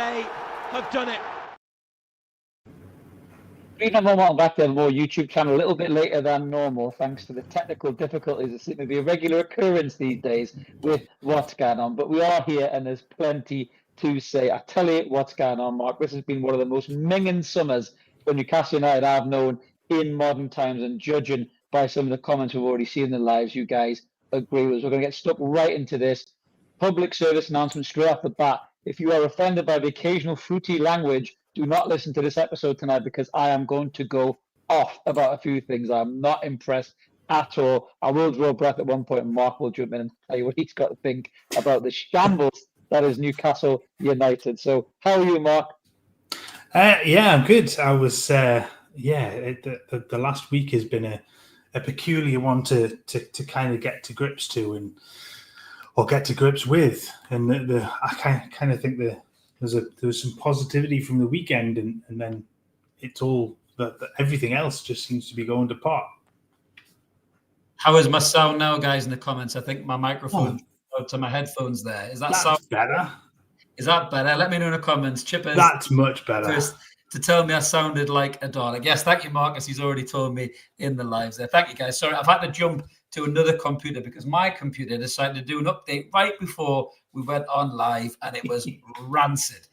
they have done it. Welcome back to more YouTube channel a little bit later than normal, thanks to the technical difficulties that seem to be a regular occurrence these days with what's going on. But we are here and there's plenty to say. I tell you what's going on, Mark. This has been one of the most minging summers for Newcastle United I've known in modern times, and judging by some of the comments we've already seen in the lives, you guys agree with us. We're going to get stuck right into this. Public service announcement straight off the bat. If you are offended by the occasional fruity language, do not listen to this episode tonight, because I am going to go off about a few things. I'm not impressed at all. I will draw a breath at one point, and Mark will jump in and tell you what he's got to think about the shambles that is Newcastle United. So how are you, Mark? Yeah, I'm good. I was, the last week has been a peculiar one to kind of get to grips to or get to grips with. And I kind of think there was some positivity from the weekend, and then it's all that everything else just seems to be going to pot. How is my sound now, guys, in the comments? I think my microphone to my headphones there. Is that sound better? Is that better? Let me know in the comments. Chippers. That's much better. First, to tell me I sounded like a Dalek. Yes, thank you, Marcus. He's already told me in the lives there. Thank you, guys. Sorry, I've had to jump to another computer because my computer decided to do an update right before we went on live, and it was rancid.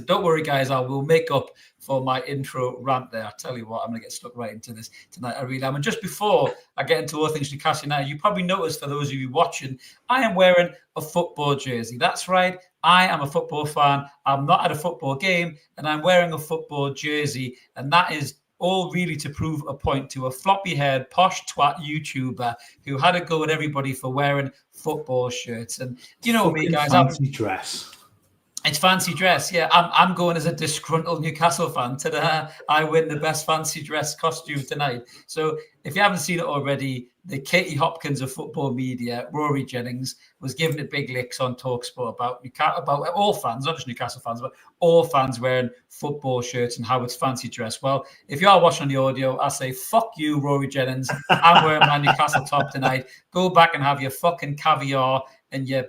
Don't worry, guys. I will make up for my intro rant there. I tell you what, I'm going to get stuck right into this tonight. I really am. And just before I get into all things Newcastle United, you probably noticed, for those of you watching, I am wearing a football jersey. That's right. I am a football fan. I'm not at a football game, and I'm wearing a football jersey. And that is all really to prove a point to a floppy-haired, posh twat YouTuber who had a go at everybody for wearing football shirts. And you know me, guys. Fancy dress. It's fancy dress, yeah. I'm going as a disgruntled Newcastle fan to I win the best fancy dress costume tonight. So if you haven't seen it already, the Katie Hopkins of football media, Rory Jennings, was giving it big licks on TalkSport about all fans, not just Newcastle fans, but all fans wearing football shirts and how it's fancy dress. Well, if you are watching on the audio, I say, fuck you, Rory Jennings. I'm wearing my Newcastle top tonight. Go back and have your fucking caviar and your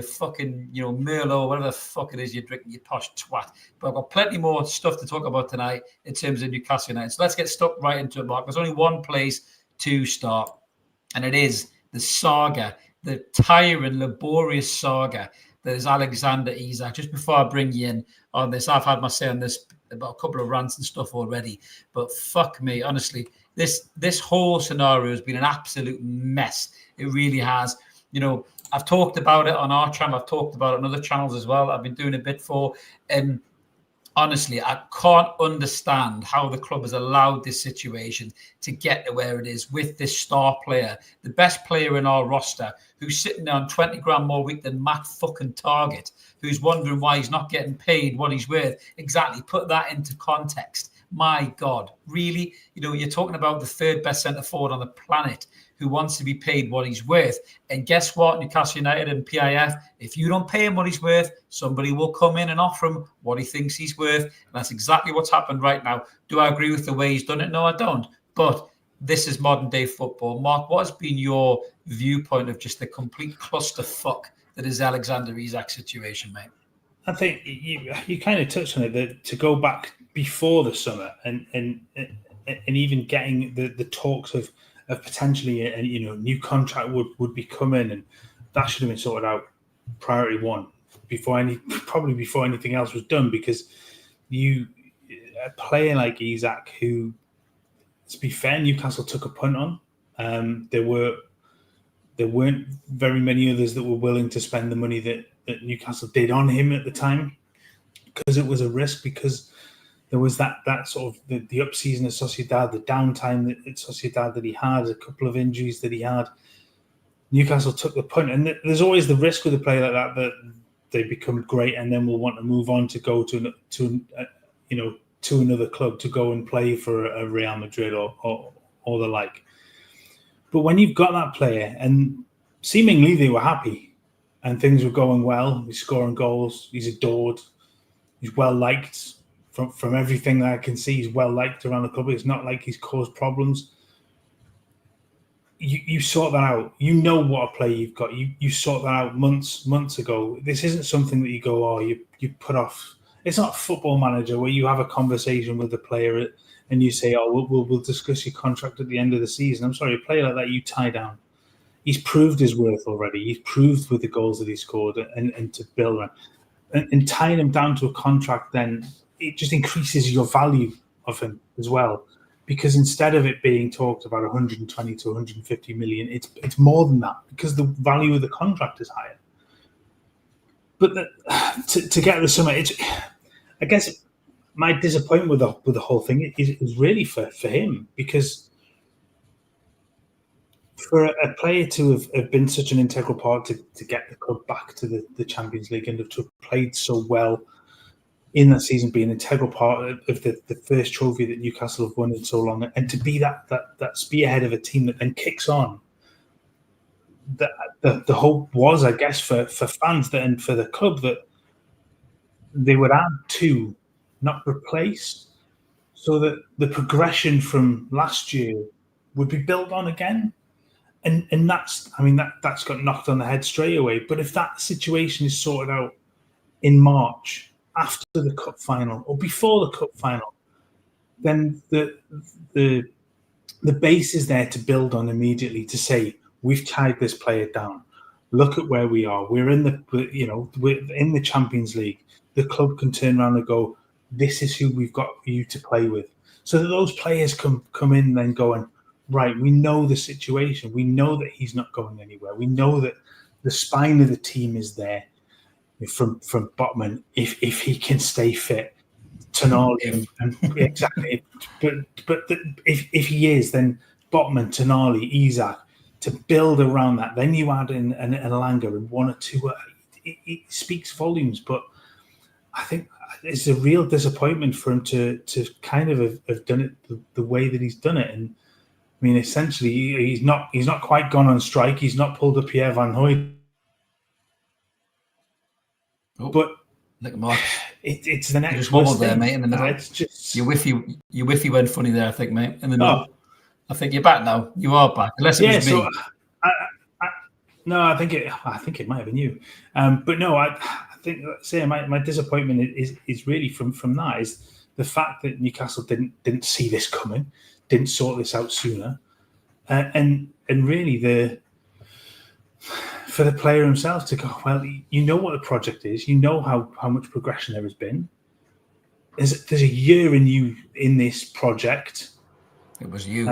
fucking, Merlot, whatever the fuck it is you're drinking, you posh twat. But I've got plenty more stuff to talk about tonight in terms of Newcastle United. So let's get stuck right into it, Mark. There's only one place to start, and it is the saga, the tiring, laborious saga that is Alexander Isak. Just before I bring you in on this, I've had my say on this about a couple of rants and stuff already, but fuck me, honestly, this whole scenario has been an absolute mess. It really has. I've talked about it on our channel. I've talked about it on other channels as well. I've been doing a bit for, and honestly, I can't understand how the club has allowed this situation to get to where it is with this star player, the best player in our roster, who's sitting there on 20 grand more a week than Matt fucking Target, who's wondering why he's not getting paid what he's worth. Exactly. Put that into context. My God, really? You're talking about the third best centre forward on the planet who wants to be paid what he's worth. And guess what, Newcastle United and PIF, if you don't pay him what he's worth, somebody will come in and offer him what he thinks he's worth. And that's exactly what's happened right now. Do I agree with the way he's done it? No, I don't. But this is modern day football. Mark, what has been your viewpoint of just the complete clusterfuck that is Alexander Isak situation, mate? I think you kind of touched on it, that to go back before the summer and even getting the talks of potentially a new contract would be coming, and that should have been sorted out priority one before anything else was done, because a player like Isak, who, to be fair, Newcastle took a punt on. There weren't very many others that were willing to spend the money that Newcastle did on him at the time, because it was a risk, because there was that sort of the up-season of Sociedad, the downtime at Sociedad that he had, a couple of injuries that he had. Newcastle took the punt, and there's always the risk with a player like that they become great and then will want to move on to go to another club, to go and play for a Real Madrid or the like. But when you've got that player, and seemingly they were happy and things were going well, he's scoring goals, he's adored, he's well liked. From everything that I can see, he's well liked around the club. It's not like he's caused problems. You sort that out. You know what a player you've got. You sort that out months ago. This isn't something that you go, you put off It's not Football Manager where you have a conversation with the player and you say, "Oh, we'll discuss your contract at the end of the season." I'm sorry, a player like that you tie down. He's proved his worth already. He's proved with the goals that he scored and to build around. And tying him down to a contract, then it just increases your value of him as well. Because instead of it being talked about 120 to 150 million, it's more than that because the value of the contract is higher. But to get the summer, I guess my disappointment with the whole thing is really for him, because for a player to have been such an integral part to get the club back to the Champions League and to have played so well in that season, be an integral part of the first trophy that Newcastle have won in so long, and to be that spearhead of a team that then kicks on. The hope was, I guess, for fans and for the club that they would add to, not replace, so that the progression from last year would be built on again. And that's got knocked on the head straight away. But if that situation is sorted out in March, after the cup final or before the cup final, then the base is there to build on immediately, to say, we've tied this player down. Look at where we are. We're in the Champions League. The club can turn around and go, this is who we've got you to play with. So that those players come in then going, right, we know the situation. We know that he's not going anywhere. We know that the spine of the team is there from Botman, if he can stay fit. Tonali, and exactly. But if he is, then Botman, Tonali, Isak, to build around that. Then you add in an Elanga and one or two. It speaks volumes. But I think it's a real disappointment for him to kind of have done it the way that he's done it. And I mean, essentially, he's not quite gone on strike. He's not pulled a Pierre Van Hooyd. Oh, but look, it's the next. You just wobbled there, mate, in the middle. It's just your whiffy went funny there, I think, mate, in the middle. I think you're back now. You are back, unless it was me. So no, I think it might have been you. But no, I think my disappointment is really from that, is the fact that Newcastle didn't see this coming, didn't sort this out sooner, and really for the player himself to go, well, you know what the project is, you know how much progression there has been. There's a year in you in this project. It was you.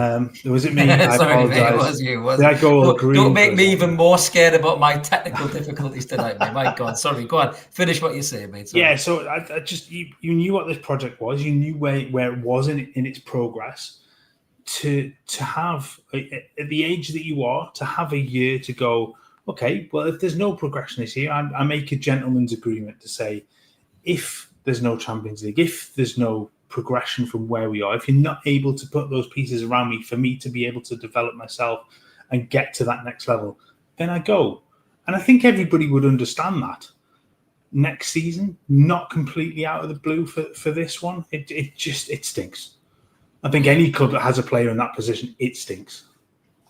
Was it me? I Sorry, mate, it was you. Did I go all green? Don't make me even more scared about my technical difficulties tonight, mate. My God, sorry. Go on, finish what you're saying, mate. Sorry. Yeah, so I just you knew what this project was. You knew where it was in its progress. To have at the age that you are, to have a year to go, okay, well, if there's no progression this year, I make a gentleman's agreement to say, if there's no Champions League, if there's no progression from where we are, if you're not able to put those pieces around me for me to be able to develop myself and get to that next level, then I go. And I think everybody would understand that. Next season, not completely out of the blue for this one, it stinks. I think any club that has a player in that position, it stinks.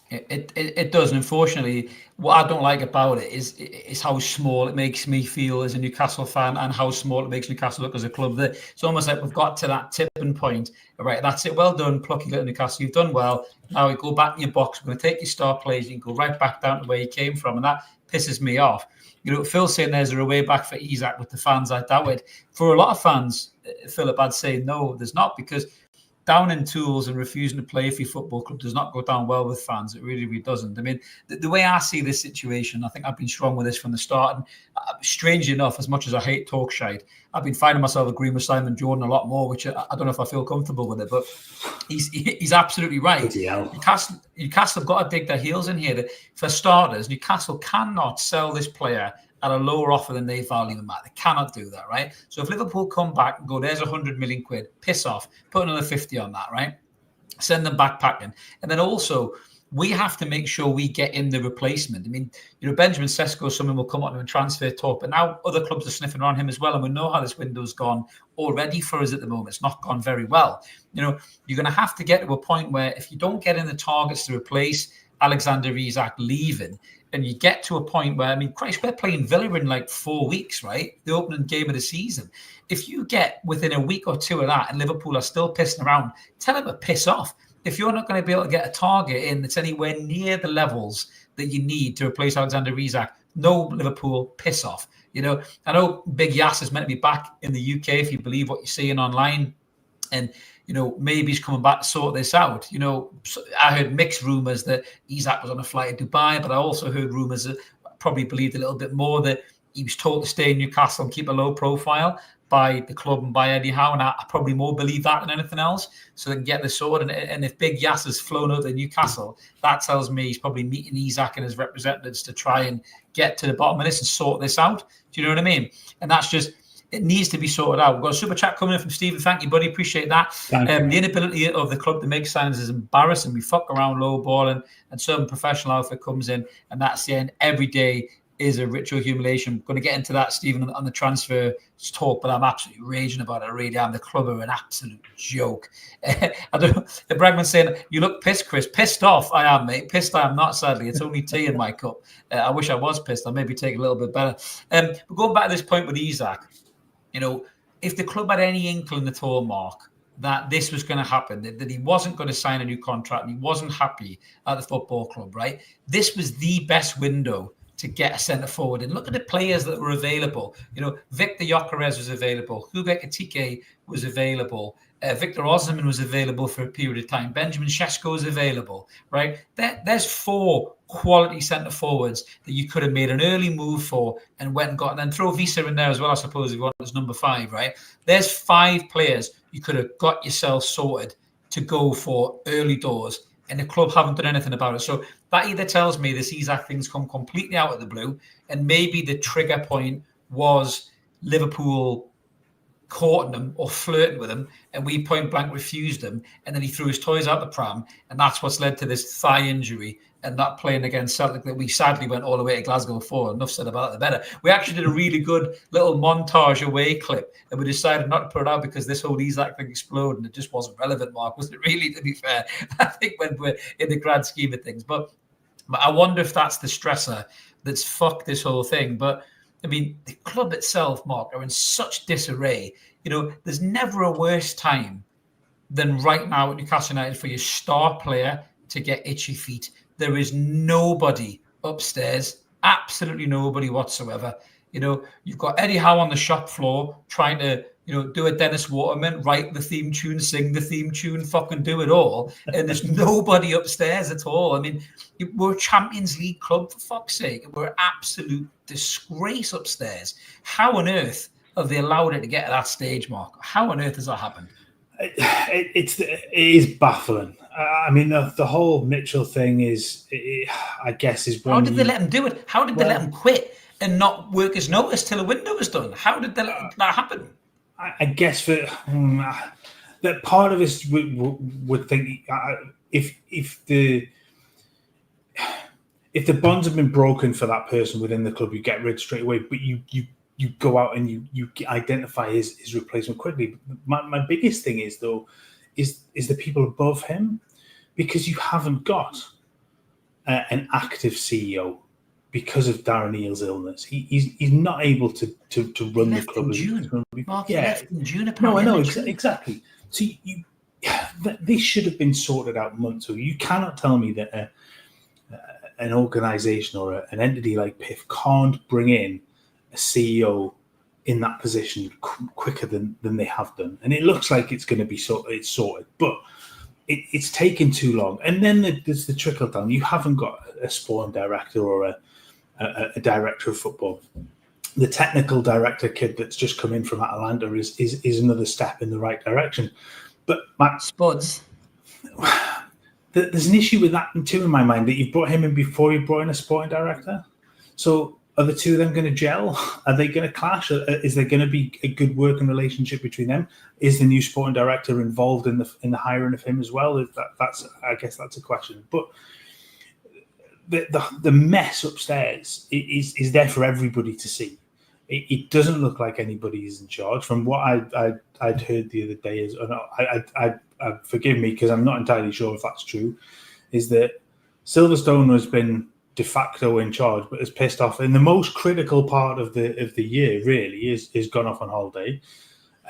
It does, and unfortunately, what I don't like about it is how small it makes me feel as a Newcastle fan, and how small it makes Newcastle look as a club. That it's almost like we've got to that tipping point. Right, that's it. Well done, plucky little Newcastle. You've done well. Now you go back in your box. We're going to take your star players. You can go right back down to where you came from, and that pisses me off. You know, Phil saying there's a way back for Isak with the fans. I doubt it. For a lot of fans, Philip, I'd say no, there's not, because downing tools and refusing to play for your football club does not go down well with fans. It really, really doesn't. I mean, the way I see this situation, I think I've been strong with this from the start. And strangely enough, as much as I hate talk shite, I've been finding myself agreeing with Simon Jordan a lot more, which I don't know if I feel comfortable with it, but he's absolutely right. Newcastle have got to dig their heels in here. For starters, Newcastle cannot sell this player at a lower offer than they value them at. They cannot do that, right? So if Liverpool come back and go, there's 100 million quid, piss off, put another 50 on that, right? Send them backpacking. And then also, we have to make sure we get in the replacement. I mean, you know, Benjamin Sesko, someone will come on and transfer talk, but now other clubs are sniffing around him as well. And we know how this window's gone already for us at the moment. It's not gone very well. You know, you're going to have to get to a point where if you don't get in the targets to replace Alexander Isak leaving, and you get to a point where, I mean, Christ, we're playing Villa in like 4 weeks, right? The opening game of the season. If you get within a week or two of that and Liverpool are still pissing around, tell them to piss off. If you're not going to be able to get a target in that's anywhere near the levels that you need to replace Alexander Isak, no, Liverpool, piss off. You know, I know Big Yass is meant to be back in the UK, if you believe what you're seeing online. And, you know, maybe he's coming back to sort this out. You know, I heard mixed rumours that Isak was on a flight to Dubai, but I also heard rumours that probably believed a little bit more that he was told to stay in Newcastle and keep a low profile by the club and by Eddie Howe. And I probably more believe that than anything else. So they can get this sorted. And if Big Yass has flown out to Newcastle, that tells me he's probably meeting Isak and his representatives to try and get to the bottom of this and sort this out. Do you know what I mean? And that's just, it needs to be sorted out. We've got a super chat coming in from Stephen. Thank you, buddy. Appreciate that. The inability of the club to make signings is embarrassing. We fuck around low ball and some professional outfit comes in, and that's the end. Every day is a ritual humiliation. I'm going to get into that, Stephen, on the transfer talk, but I'm absolutely raging about it. I really am. The club are an absolute joke. I don't know. The Bregman's saying, you look pissed, Chris. Pissed off, I am, mate. Pissed I am not, sadly. It's only tea in my cup. I wish I was pissed. I'll maybe take a little bit better. But going back to this point with Isak, you know, if the club had any inkling at all, Mark, that this was going to happen, that he wasn't going to sign a new contract and he wasn't happy at the football club, right? This was the best window to get a centre forward. And look at the players that were available. You know, Victor Gyökeres was available. Hugo Ekitike was available. Victor Osimhen was available for a period of time. Benjamin Sesko was available, right? There's 4 quality centre forwards that you could have made an early move for and went and got, and then throw Visa in there as well, I suppose, if you want as number 5, right? There's 5 players you could have got yourself sorted to go for early doors, and the club haven't done anything about it. So that either tells me this Isak thing's come completely out of the blue, and maybe the trigger point was Liverpool courting him or flirting with him, and we point blank refused him, and then he threw his toys out the pram, and that's what's led to this thigh injury and that playing against Celtic that we sadly went all the way to Glasgow for. Enough said about it, the better. We actually did a really good little montage away clip, and we decided not to put it out because this whole Isak thing exploded and it just wasn't relevant, Mark, was it really, to be fair? I think when we're in the grand scheme of things. But I wonder if that's the stressor that's fucked this whole thing. But I mean, the club itself, Mark, are in such disarray. You know, there's never a worse time than right now at Newcastle United for your star player to get itchy feet. There is nobody upstairs, absolutely nobody whatsoever. You know, you've got Eddie Howe on the shop floor trying to, you know, do a Dennis Waterman, write the theme tune, sing the theme tune, fucking do it all. And there's nobody upstairs at all. I mean, we're a Champions League club, for fuck's sake. We're an absolute disgrace upstairs. How on earth have they allowed it to get to that stage, Mark? How on earth has that happened? It is baffling. I mean, the whole Mitchell thing is, I guess, is one. How did they let him do it? How did they let him quit and not work his notice till the window was done? How did they let that happen? I guess that part of us would think if the bonds have been broken for that person within the club, you get rid straight away. But you go out and you identify his replacement quickly. My biggest thing is though is the people above him, because you haven't got an active CEO because of Darren Neal's illness. He's not able to run the club. In June. Mark, left in June. No, I know exactly. So this should have been sorted out months ago. You cannot tell me that an organisation or an entity like PIF can't bring in a CEO in that position quicker than they have done. And it looks like it's going to be sorted, but it's taken too long. And then there's the trickle down. You haven't got a sporting director or a director of football. The technical director kid that's just come in from Atalanta is another step in the right direction. But Spuds. There's an issue with that too in my mind, that you brought him in before you brought in a sporting director. So are the two of them going to gel? Are they going to clash? Is there going to be a good working relationship between them? Is the new sporting director involved in the hiring of him as well? I guess that's a question. But the mess upstairs is there for everybody to see. It doesn't look like anybody is in charge. From what I'd heard the other day, forgive me because I'm not entirely sure if that's true, is that Silverstone has been de facto in charge, but is pissed off in the most critical part of the year. Really, is gone off on holiday.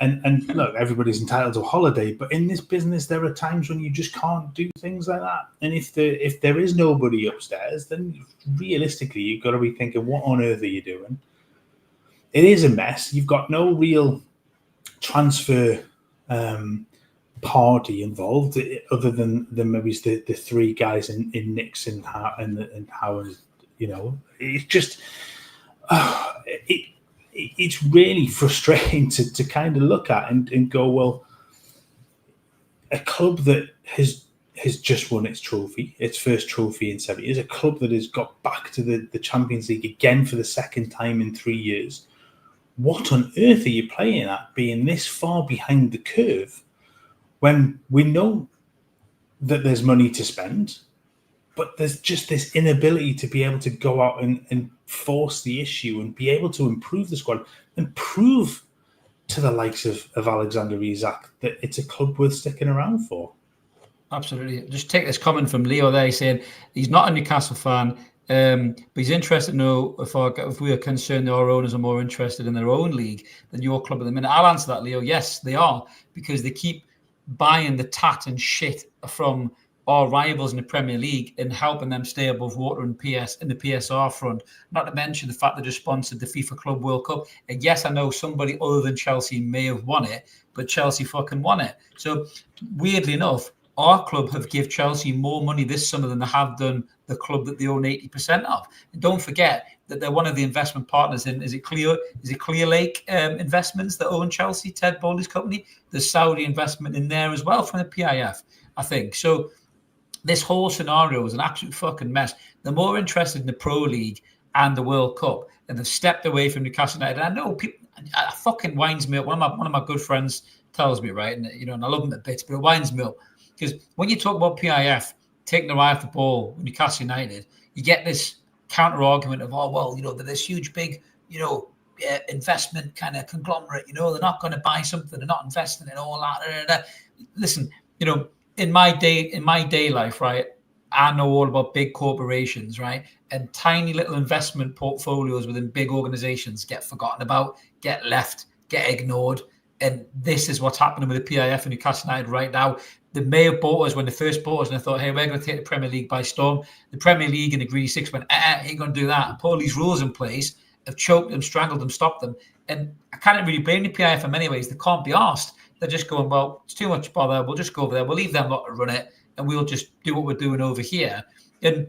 And look, everybody's entitled to a holiday, but in this business, there are times when you just can't do things like that. And if there is nobody upstairs, then realistically, you've got to be thinking, what on earth are you doing? It is a mess. You've got no real transfer party involved, other than maybe the three guys in Knicks and Howard. You know, it's just it's really frustrating to kind of look at and go, well, a club that has just won its first trophy in 7 years, a club that has got back to the Champions League again for the second time in 3 years. What on earth are you playing at, being this far behind the curve when we know that there's money to spend, but there's just this inability to be able to go out and force the issue and be able to improve the squad and prove to the likes of Alexander Isak that it's a club worth sticking around for. Absolutely. Just take this comment from Leo there saying he's not a Newcastle fan, but he's interested to know if we are concerned that our owners are more interested in their own league than your club at the minute. I'll answer that, Leo. Yes, they are, because they keep buying the tat and shit from our rivals in the Premier League and helping them stay above water in the PSR front. Not to mention the fact they just sponsored the FIFA Club World Cup. And yes, I know somebody other than Chelsea may have won it, but Chelsea fucking won it. So weirdly enough, our club have give Chelsea more money this summer than they have done the club that they own 80% of. And don't forget that they're one of the investment partners in, is it Clear Lake Investments that own Chelsea, Ted Bowley's company? There's Saudi investment in there as well from the PIF, I think. So this whole scenario is an absolute fucking mess. They're more interested in the Pro League and the World Cup, and they've stepped away from Newcastle United. And I know people, it fucking winds me up. One of my good friends tells me, right, and and I love him a bit, but it winds me up because when you talk about PIF taking the eye off the ball with Newcastle United, you get this counter argument of, oh well, they're this huge big, investment kind of conglomerate. They're not going to buy something, they're not investing in all that. Listen, in my day life, right, I know all about big corporations, right, and tiny little investment portfolios within big organizations get forgotten about, get left, get ignored, and this is what's happening with the PIF and Newcastle United right now. They may have bought us when they first bought us, and I thought, hey, we're going to take the Premier League by storm. The Premier League in Degree 6 went, ain't going to do that. And put all these rules in place, have choked them, strangled them, stopped them. And I can't really blame the PIF in many ways. They can't be asked. They're just going, well, it's too much bother. We'll just go over there. We'll leave them lot to run it, and we'll just do what we're doing over here. And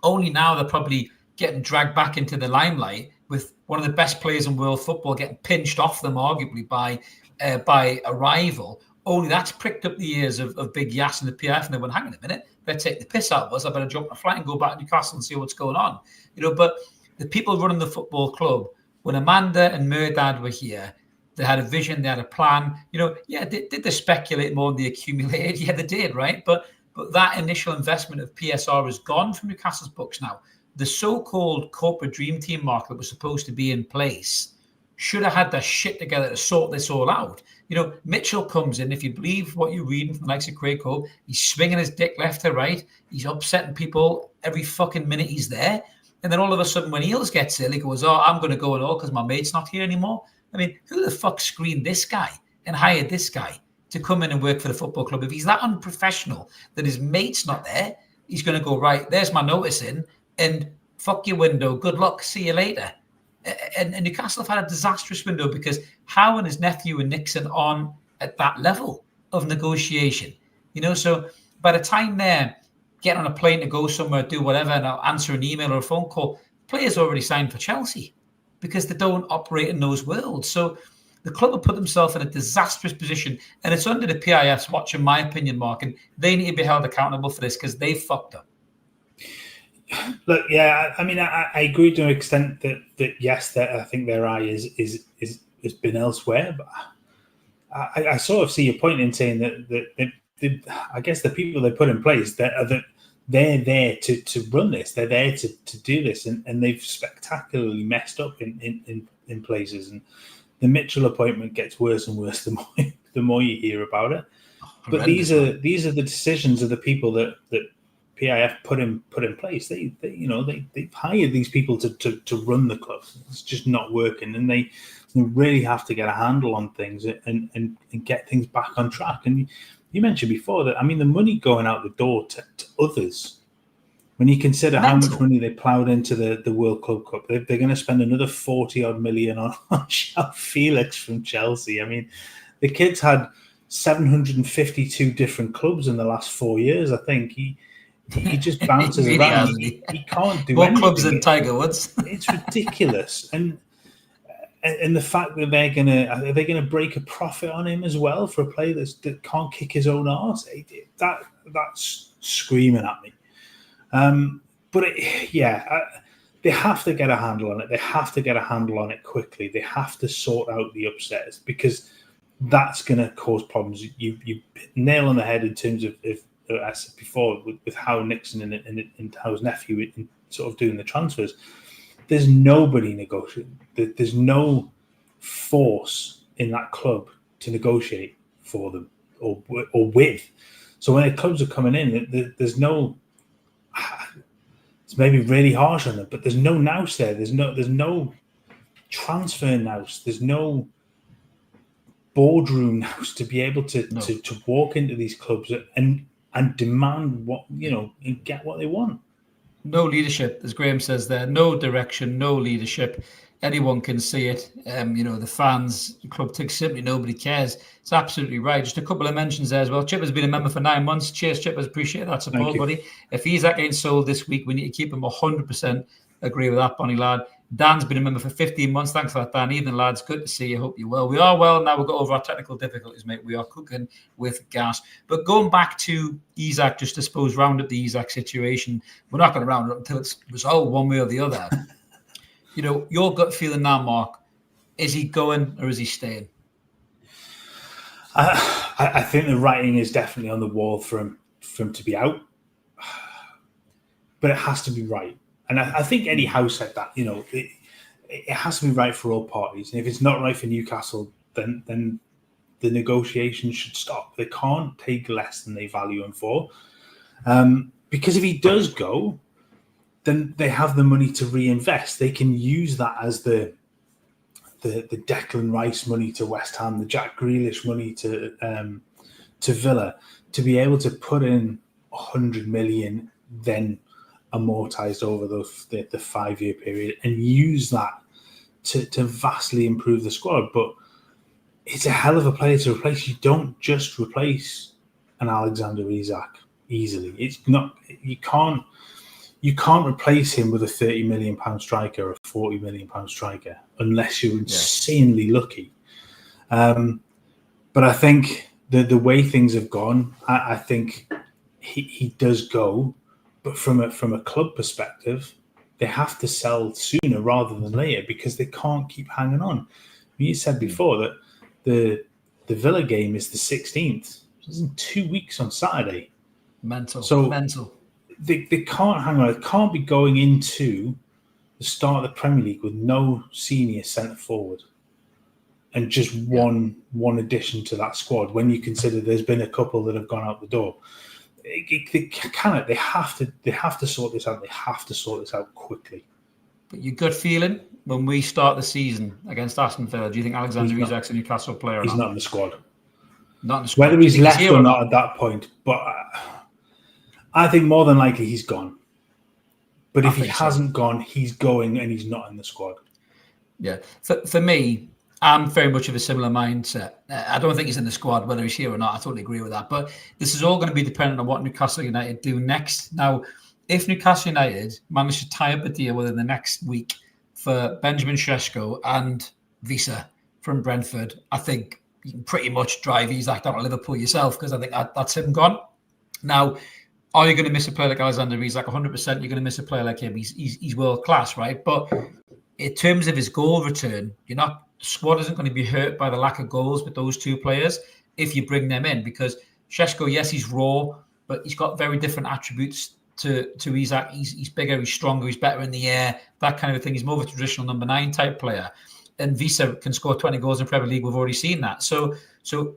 only now they're probably getting dragged back into the limelight with one of the best players in world football getting pinched off them, arguably, by a rival. Only that's pricked up the ears of Big Yass and the PIF, and they went, hang on a minute, they're taking the piss out of us. I better jump on a flight and go back to Newcastle and see what's going on. But the people running the football club, when Amanda and Murdad were here, they had a vision, they had a plan. Did they speculate more than they accumulated? Yeah, they did, right? But that initial investment of PSR is gone from Newcastle's books now. The so-called corporate dream team, Mark, that was supposed to be in place should have had their shit together to sort this all out. Mitchell comes in, if you believe what you're reading from the likes of Craig Cole, he's swinging his dick left to right. He's upsetting people every fucking minute he's there. And then all of a sudden, when Eels gets ill, he goes, oh, I'm going to go and all because my mate's not here anymore. I mean, who the fuck screened this guy and hired this guy to come in and work for the football club? If he's that unprofessional that his mate's not there, he's going to go, right, there's my notice in, and fuck your window. Good luck. See you later. And Newcastle have had a disastrous window because how and his nephew and Nixon on at that level of negotiation? So by the time they're getting on a plane to go somewhere, do whatever, and I'll answer an email or a phone call, players already signed for Chelsea because they don't operate in those worlds. So the club have put themselves in a disastrous position, and it's under the PIF's watch, in my opinion, Mark, and they need to be held accountable for this because they fucked up. Look, yeah, I mean, I agree to an extent that yes, that I think their eye has been elsewhere, but I sort of see your point in saying that I guess the people they put in place that they're there to run this, they're there to do this, and they've spectacularly messed up in places. And the Mitchell appointment gets worse and worse the more you hear about it. But these are the decisions of the people that PIF put in place. They've hired these people to run the club. It's just not working, and they really have to get a handle on things and get things back on track. And you mentioned before that, I mean, the money going out the door to others. When you consider how much money they ploughed into the World Club Cup, they're going to spend another 40-odd million on João Felix from Chelsea. I mean, the kid's had 752 different clubs in the last 4 years. I think he just bounces really around. He can't do more anything. clubs than Tiger Woods. It's ridiculous, and the fact that are they gonna break a profit on him as well for a player that can't kick his own arse? That's screaming at me. They have to get a handle on it. They have to get a handle on it quickly. They have to sort out the upsets, because that's going to cause problems. You nail on the head in terms of, as I said before, with how Nixon and how his nephew sort of doing the transfers. There's nobody negotiating. There's no force in that club to negotiate for them or with. So when the clubs are coming in, there's no. It's maybe really harsh on them, but there's no nous there. There's no transfer nous. There's no boardroom nous to be able to walk into these clubs and demand what, and get what they want. No leadership, as Graham says there. No direction, no leadership. Anyone can see it. The fans, the club thinks simply nobody cares. It's absolutely right. Just a couple of mentions there as well. Chipper's been a member for 9 months. Cheers, Chippers. Appreciate that support, buddy. If Isak ain't sold this week, we need to keep him 100%. Agree with that, Bonnie lad. Dan's been a member for 15 months. Thanks for that, Dan. Evening, lads. Good to see you. Hope you're well. We are well now. We've got over our technical difficulties, mate. We are cooking with gas. But going back to Isak, just to suppose round up the Isak situation, we're not going to round it up until it's resolved one way or the other. Your gut feeling now, Mark, is he going or is he staying? I think the writing is definitely on the wall for him to be out, but it has to be right. And I think Eddie Howe said that, it has to be right for all parties. And if it's not right for Newcastle, then the negotiations should stop. They can't take less than they value him for. Because if he does go, then they have the money to reinvest. They can use that as the Declan Rice money to West Ham, the Jack Grealish money to Villa, to be able to put in 100 million, then amortized over the 5-year period, and use that to vastly improve the squad. But it's a hell of a player to replace. You don't just replace an Alexander Isak easily. It's not. You can't replace him with a £30 million striker or a £40 million striker unless you're insanely lucky. But I think the way things have gone, I think he does go. But from a club perspective, they have to sell sooner rather than later, because they can't keep hanging on. You said before that the Villa game is the 16th. It's in 2 weeks on Saturday. Mental. They can't hang on. It can't be going into the start of the Premier League with no senior centre forward and just one addition to that squad, when you consider there's been a couple that have gone out the door. They have to sort this out. They have to sort this out quickly. But your gut feeling when we start the season against Aston Villa, do you think Alexander Isak's a Newcastle player? He's not in the squad. Not in the squad. Whether he's left or not at that point, but I think more than likely he's gone. But if he hasn't gone, he's going, and he's not in the squad. Yeah, for me, I'm very much of a similar mindset. I don't think he's in the squad, whether he's here or not. I totally agree with that. But this is all going to be dependent on what Newcastle United do next. Now, if Newcastle United manage to tie up a deal within the next week for Benjamin Šeško and Visa from Brentford, I think you can pretty much drive Isak down to Liverpool yourself, because I think that's him gone. Now, are you going to miss a player like Alexander Isak? 100%. You're going to miss a player like him. He's world class, right? But in terms of his goal return, the squad isn't going to be hurt by the lack of goals with those two players if you bring them in, because Šeško, yes, he's raw, but he's got very different attributes to Isak. He's bigger, he's stronger, he's better in the air, that kind of thing. He's more of a traditional number 9 type player. and Visa can score 20 goals in Premier League. We've already seen that. So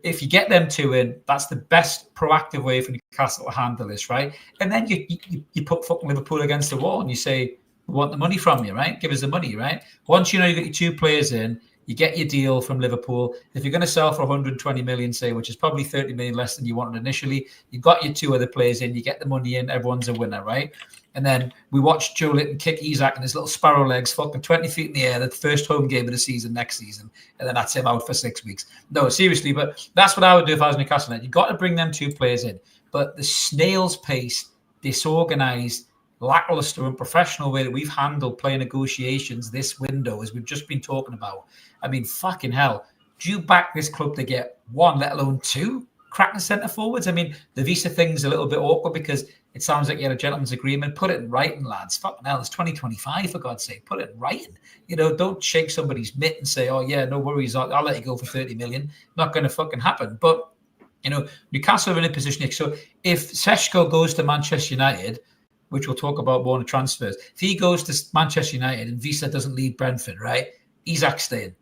if you get them two in, that's the best proactive way for Newcastle to handle this, right? And then you put fucking Liverpool against the wall and you say, we want the money from you, right? Give us the money, right? Once you know you got your two players in, you get your deal from Liverpool. If you're going to sell for 120 million, say, which is probably 30 million less than you wanted initially, you got your two other players in, you get the money in, everyone's a winner, right? And then we watched Joe Litton kick Isak and his little sparrow legs fucking 20 feet in the air, the first home game of the season next season. And then that's him out for 6 weeks. No, seriously, but that's what I would do if I was Newcastle. You've got to bring them two players in. But the snail's pace, disorganized, lackluster and professional way that we've handled player negotiations this window, as we've just been talking about. I mean, fucking hell. Do you back this club to get one, let alone two cracking centre forwards? I mean, the Visa thing's a little bit awkward because it sounds like you had a gentleman's agreement. Put it in writing, lads. Fucking hell, it's 2025, for God's sake. Put it in writing. You know, don't shake somebody's mitt and say, oh, yeah, no worries. I'll let you go for 30 million. Not going to fucking happen. But, you know, Newcastle are in a position. So if Seshko goes to Manchester United, which we'll talk about more in the transfers, if he goes to Manchester United and Visa doesn't leave Brentford, right, Isak's staying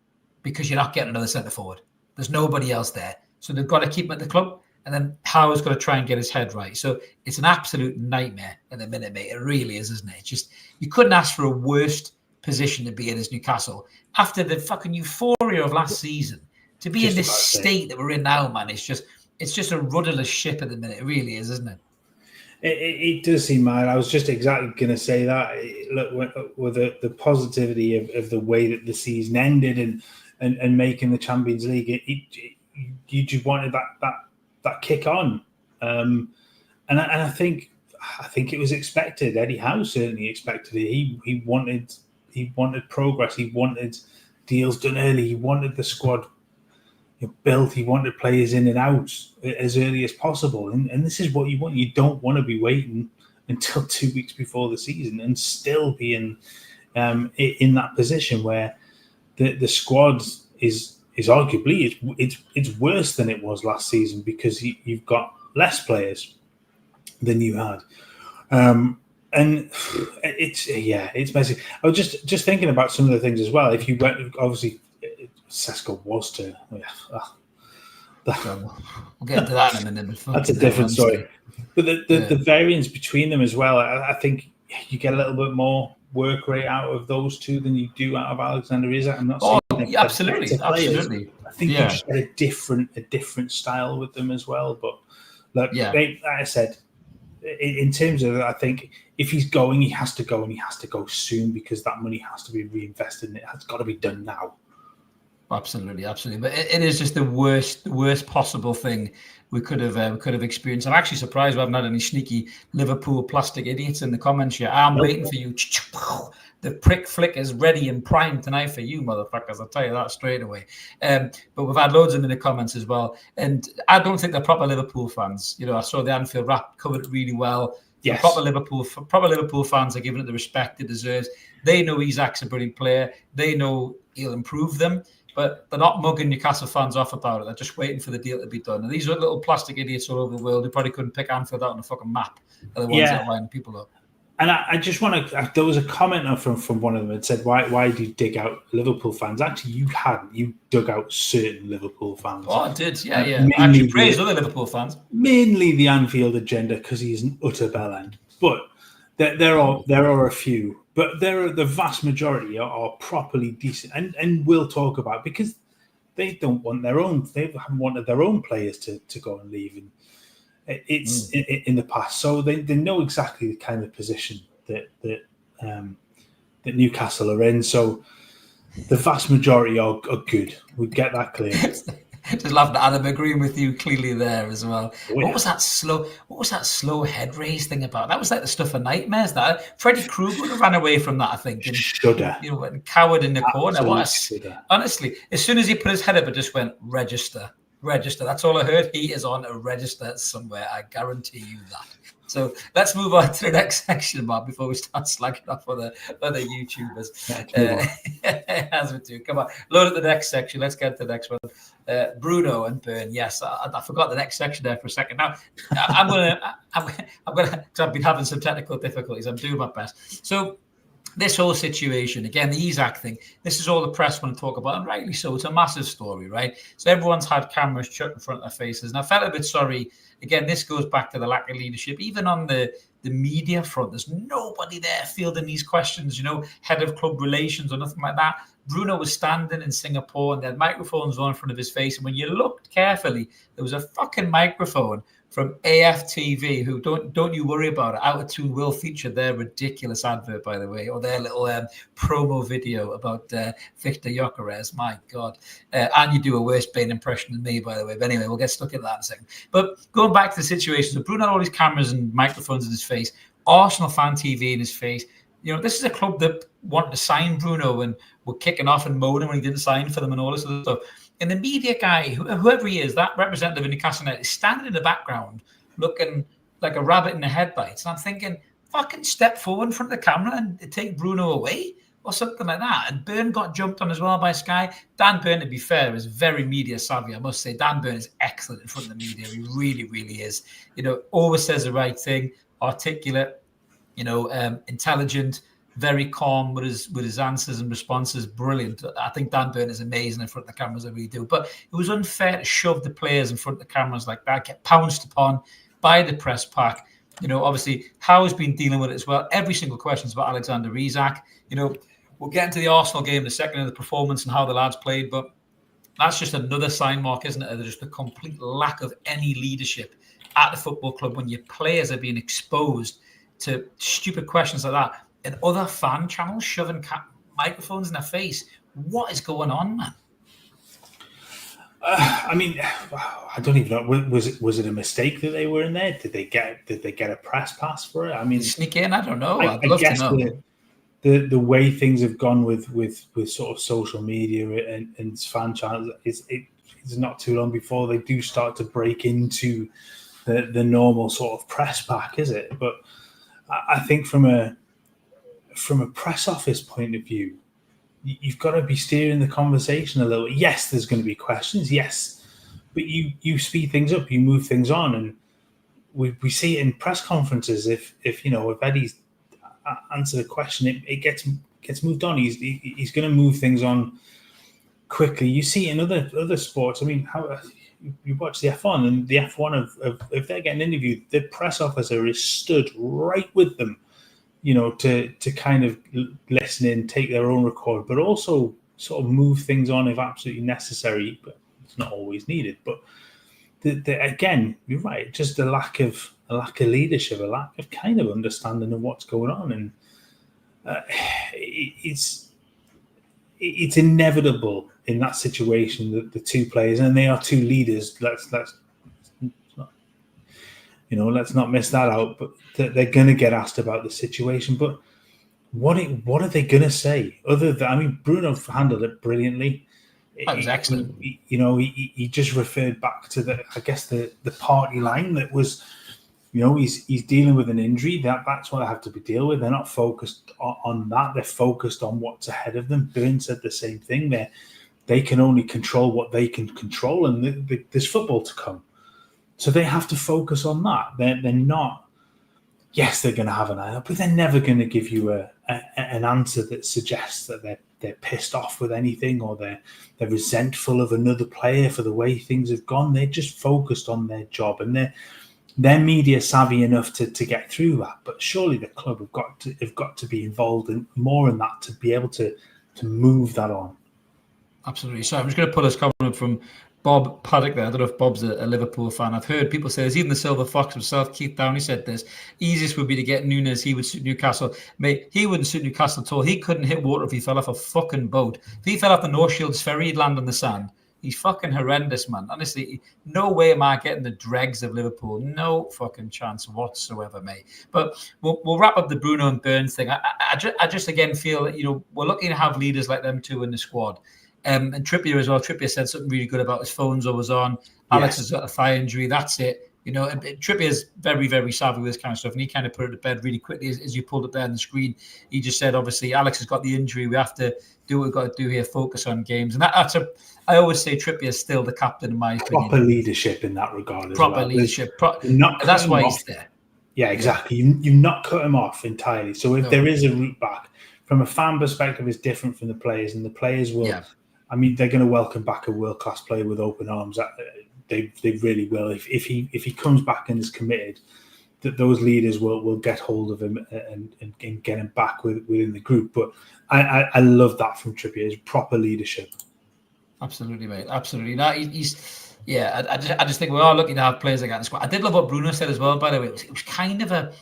because you're not getting another centre forward. There's nobody else there. So they've got to keep him at the club. And then Power's got to try and get his head right. So it's an absolute nightmare at the minute, mate. It really is, isn't it? It's just, you couldn't ask for a worse position to be in as Newcastle. After the fucking euphoria of last season, to be in this state that we're in now, man, it's just a rudderless ship at the minute. It really is, isn't it? It does seem mad. I was just exactly going to say that. Look, with the positivity of the way that the season ended and making the Champions League, you just wanted that kick on, and I think it was expected. Eddie Howe certainly expected it. He wanted progress. He wanted deals done early. He wanted the squad built. He wanted players in and out as early as possible. And this is what you want. You don't want to be waiting until 2 weeks before the season and still be in that position where the squad is arguably it's worse than it was last season because you've got less players than you had, and it's messy. I was just thinking about some of the things as well. If you went, obviously, Seshko was to. We'll get into that in a minute. That's a different story. But the variance between them as well, I think you get a little bit more work rate out of those two than you do out of Alexander Isak. I'm not saying absolutely. I think you just get a different style with them as well. But look, like I said, in terms of, I think if he's going, he has to go, and he has to go soon because that money has to be reinvested, and it has got to be done now. Absolutely. But it is just the worst possible thing we could have experienced. I'm actually surprised we haven't had any sneaky Liverpool plastic idiots in the comments yet. I'm waiting for you. The prick flick is ready and primed tonight for you, motherfuckers. I'll tell you that straight away. But we've had loads of them in the comments as well. And I don't think they're proper Liverpool fans. You know, I saw the Anfield Wrap covered it really well. Yes. Proper Liverpool fans are giving it the respect it deserves. They know Isak's a brilliant player. They know he'll improve them. But they're not mugging Newcastle fans off about it. They're just waiting for the deal to be done. And these are little plastic idiots all over the world who probably couldn't pick Anfield out on a fucking map. Are the ones that are lining people up. And I just want to. There was a comment from one of them that said, "Why do you dig out Liverpool fans?" Actually, you hadn't. You dug out certain Liverpool fans. Oh, I did. Yeah. I actually praised other Liverpool fans. Mainly the Anfield agenda because he's an utter bellend. But there are a few. But the vast majority are properly decent and we'll talk about because they don't want they haven't wanted their own players to go and leave. And it's in the past. So they know exactly the kind of position that Newcastle are in. So the vast majority are good. We get that clear. Just laughing at Adam, agreeing with you clearly there as well. Oh, yeah. What was that slow head raise thing about? That was like the stuff of nightmares. That Freddie Krueger ran away from that, I think. And, shudder. And cowered in the corner. Honestly, as soon as he put his head up, it just went register. That's all I heard. He is on a register somewhere. I guarantee you that. So let's move on to the next section, Mark, before we start slagging off other YouTubers. As we do. Come on, load at the next section. Let's get to the next one. Bruno and Burn. Yes, I forgot the next section there for a second. Now, I'm gonna. Because I've been having some technical difficulties. I'm doing my best. So, this whole situation, again, the Isak thing, this is all the press want to talk about, and rightly so. It's a massive story, right? So everyone's had cameras chucked in front of their faces. And I felt a bit sorry. Again, this goes back to the lack of leadership. Even on the media front, there's nobody there fielding these questions, head of club relations or nothing like that. Bruno was standing in Singapore and they had microphones on in front of his face. And when you looked carefully, there was a fucking microphone from AFTV, who don't you worry about it. Out of Toon will feature their ridiculous advert, by the way, or their little promo video about Victor Gyimaraes. My God. And you do a worse Bane impression than me, by the way. But anyway, we'll get stuck in that in a second. But going back to the situation, so Bruno had all these cameras and microphones in his face, Arsenal fan TV in his face. This is a club that wanted to sign Bruno and were kicking off and moaning when he didn't sign for them and all this other stuff. And the media guy, whoever he is, that representative in Newcastle United, is standing in the background looking like a rabbit in the headlights. And I'm thinking, fucking step forward in front of the camera and take Bruno away or something like that. And Byrne got jumped on as well by Sky. Dan Byrne, to be fair, is very media savvy. I must say, Dan Byrne is excellent in front of the media. He really, really is. Always says the right thing, articulate, intelligent, very calm with his answers and responses. Brilliant. I think Dan Byrne is amazing in front of the cameras. I really do. But it was unfair to shove the players in front of the cameras like that, get pounced upon by the press pack. Obviously, Howe's been dealing with it as well. Every single question is about Alexander Isak. We'll get into the Arsenal game in a second, of the performance and how the lads played, but that's just another sign mark, isn't it? There's just a complete lack of any leadership at the football club when your players are being exposed to stupid questions like that. And other fan channels shoving microphones in their face. What is going on, man? I don't even know. Was it a mistake that they were in there? Did they get a press pass for it? Sneak in. I don't know. I'd love to know. The way things have gone with sort of social media and fan channels, it's not too long before they do start to break into the normal sort of press pack, is it? But I think from a press office point of view, you've got to be steering the conversation a little. Yes, there's going to be questions. Yes, but you speed things up, you move things on, and we see it in press conferences. If Eddie's answered a question, it gets moved on. He's going to move things on quickly. You see it in other sports. How you watch the F1 and the F1 if they're getting interviewed, the press officer is stood right with them. To kind of listen in, take their own record, but also sort of move things on if absolutely necessary, but it's not always needed. But again, you're right, just a lack of leadership, a lack of kind of understanding of what's going on. And it's inevitable in that situation that the two players, and they are two leaders, let's not miss that out. But they're going to get asked about the situation. But what are they going to say? Other than, Bruno handled it brilliantly. That was excellent. He just referred back to the party line that was, he's dealing with an injury. That's what I have to deal with. They're not focused on that. They're focused on what's ahead of them. Byrne said the same thing. They can only control what they can control, and there's football to come. So they have to focus on that. They're not. Yes, they're going to have an eye out, but they're never going to give you an answer that suggests that they're pissed off with anything or they're resentful of another player for the way things have gone. They're just focused on their job, and they're media savvy enough to get through that. But surely the club have got to be involved in more in that to be able to move that on. Absolutely. So I'm just going to put this comment from Bob Paddock there. I don't know if Bob's a Liverpool fan. I've heard people say there's even the Silver Fox himself, Keith Downey, said this. Easiest would be to get Nunes. He would suit Newcastle. Mate, he wouldn't suit Newcastle at all. He couldn't hit water if he fell off a fucking boat. If he fell off the North Shields ferry, he'd land on the sand. He's fucking horrendous, man. Honestly, no way am I getting the dregs of Liverpool. No fucking chance whatsoever, mate. But we'll wrap up the Bruno and Burns thing. I just again feel that, we're lucky to have leaders like them two in the squad. And Trippier as well. Trippier said something really good about his phone's always on. Alex has got a thigh injury. That's it. Trippier is very, very savvy with this kind of stuff, and he kind of put it to bed really quickly as you pulled it there on the screen. He just said, obviously, Alex has got the injury. We have to do what we've got to do here, focus on games. And I always say Trippier is still the captain in my opinion. Proper leadership in that regard. Proper leadership. That's why he's there. Yeah, exactly. You not cut him off entirely. So if there is a route back from a fan perspective, it's different from the players, and the players will. Yeah. I mean, they're going to welcome back a world-class player with open arms. They really will. If he comes back and is committed, that those leaders will get hold of him and get him back within the group. But I love that from Trippier. It's proper leadership. Absolutely, mate. Absolutely. No, he's yeah. I just think we are lucky to have players like that in the squad. I did love what Bruno said as well. By the way, it was kind of a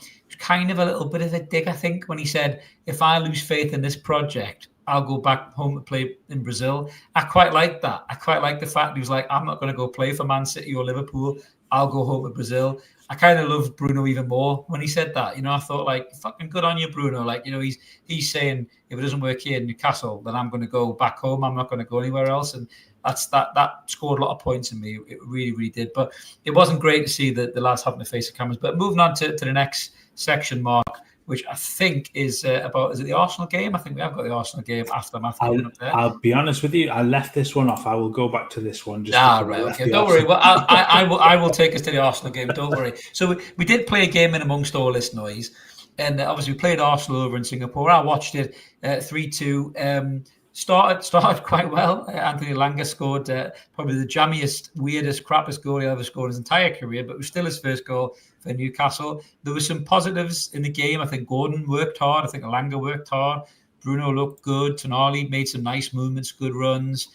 little bit of a dig, I think, when he said, "If I lose faith in this project, I'll go back home to play in Brazil." I quite like that. I quite like the fact he was like, "I'm not going to go play for Man City or Liverpool. I'll go home to Brazil." I kind of loved Bruno even more when he said that. You know, I thought, like, fucking good on you, Bruno. Like, you know, he's saying, if it doesn't work here in Newcastle, then I'm going to go back home. I'm not going to go anywhere else. And that scored a lot of points in me. It really, really did. But it wasn't great to see the lads having to face the cameras. But moving on to the next section, Mark, which I think is about, is it the Arsenal game? I think we have got the Arsenal game aftermath coming up there. I'll be honest with you, I left this one off. I will go back to this one. Right. Okay. Don't worry. Well, I will take us to the Arsenal game. Don't worry. So we did play a game in amongst all this noise. And obviously we played Arsenal over in Singapore. I watched it 3-2. Started quite well. Anthony Elanga scored probably the jammiest, weirdest, crappiest goal he ever scored in his entire career, but it was still his first goal for Newcastle. There were some positives in the game. I think Gordon worked hard. I think Elanga worked hard. Bruno looked good. Tonali made some nice movements, good runs.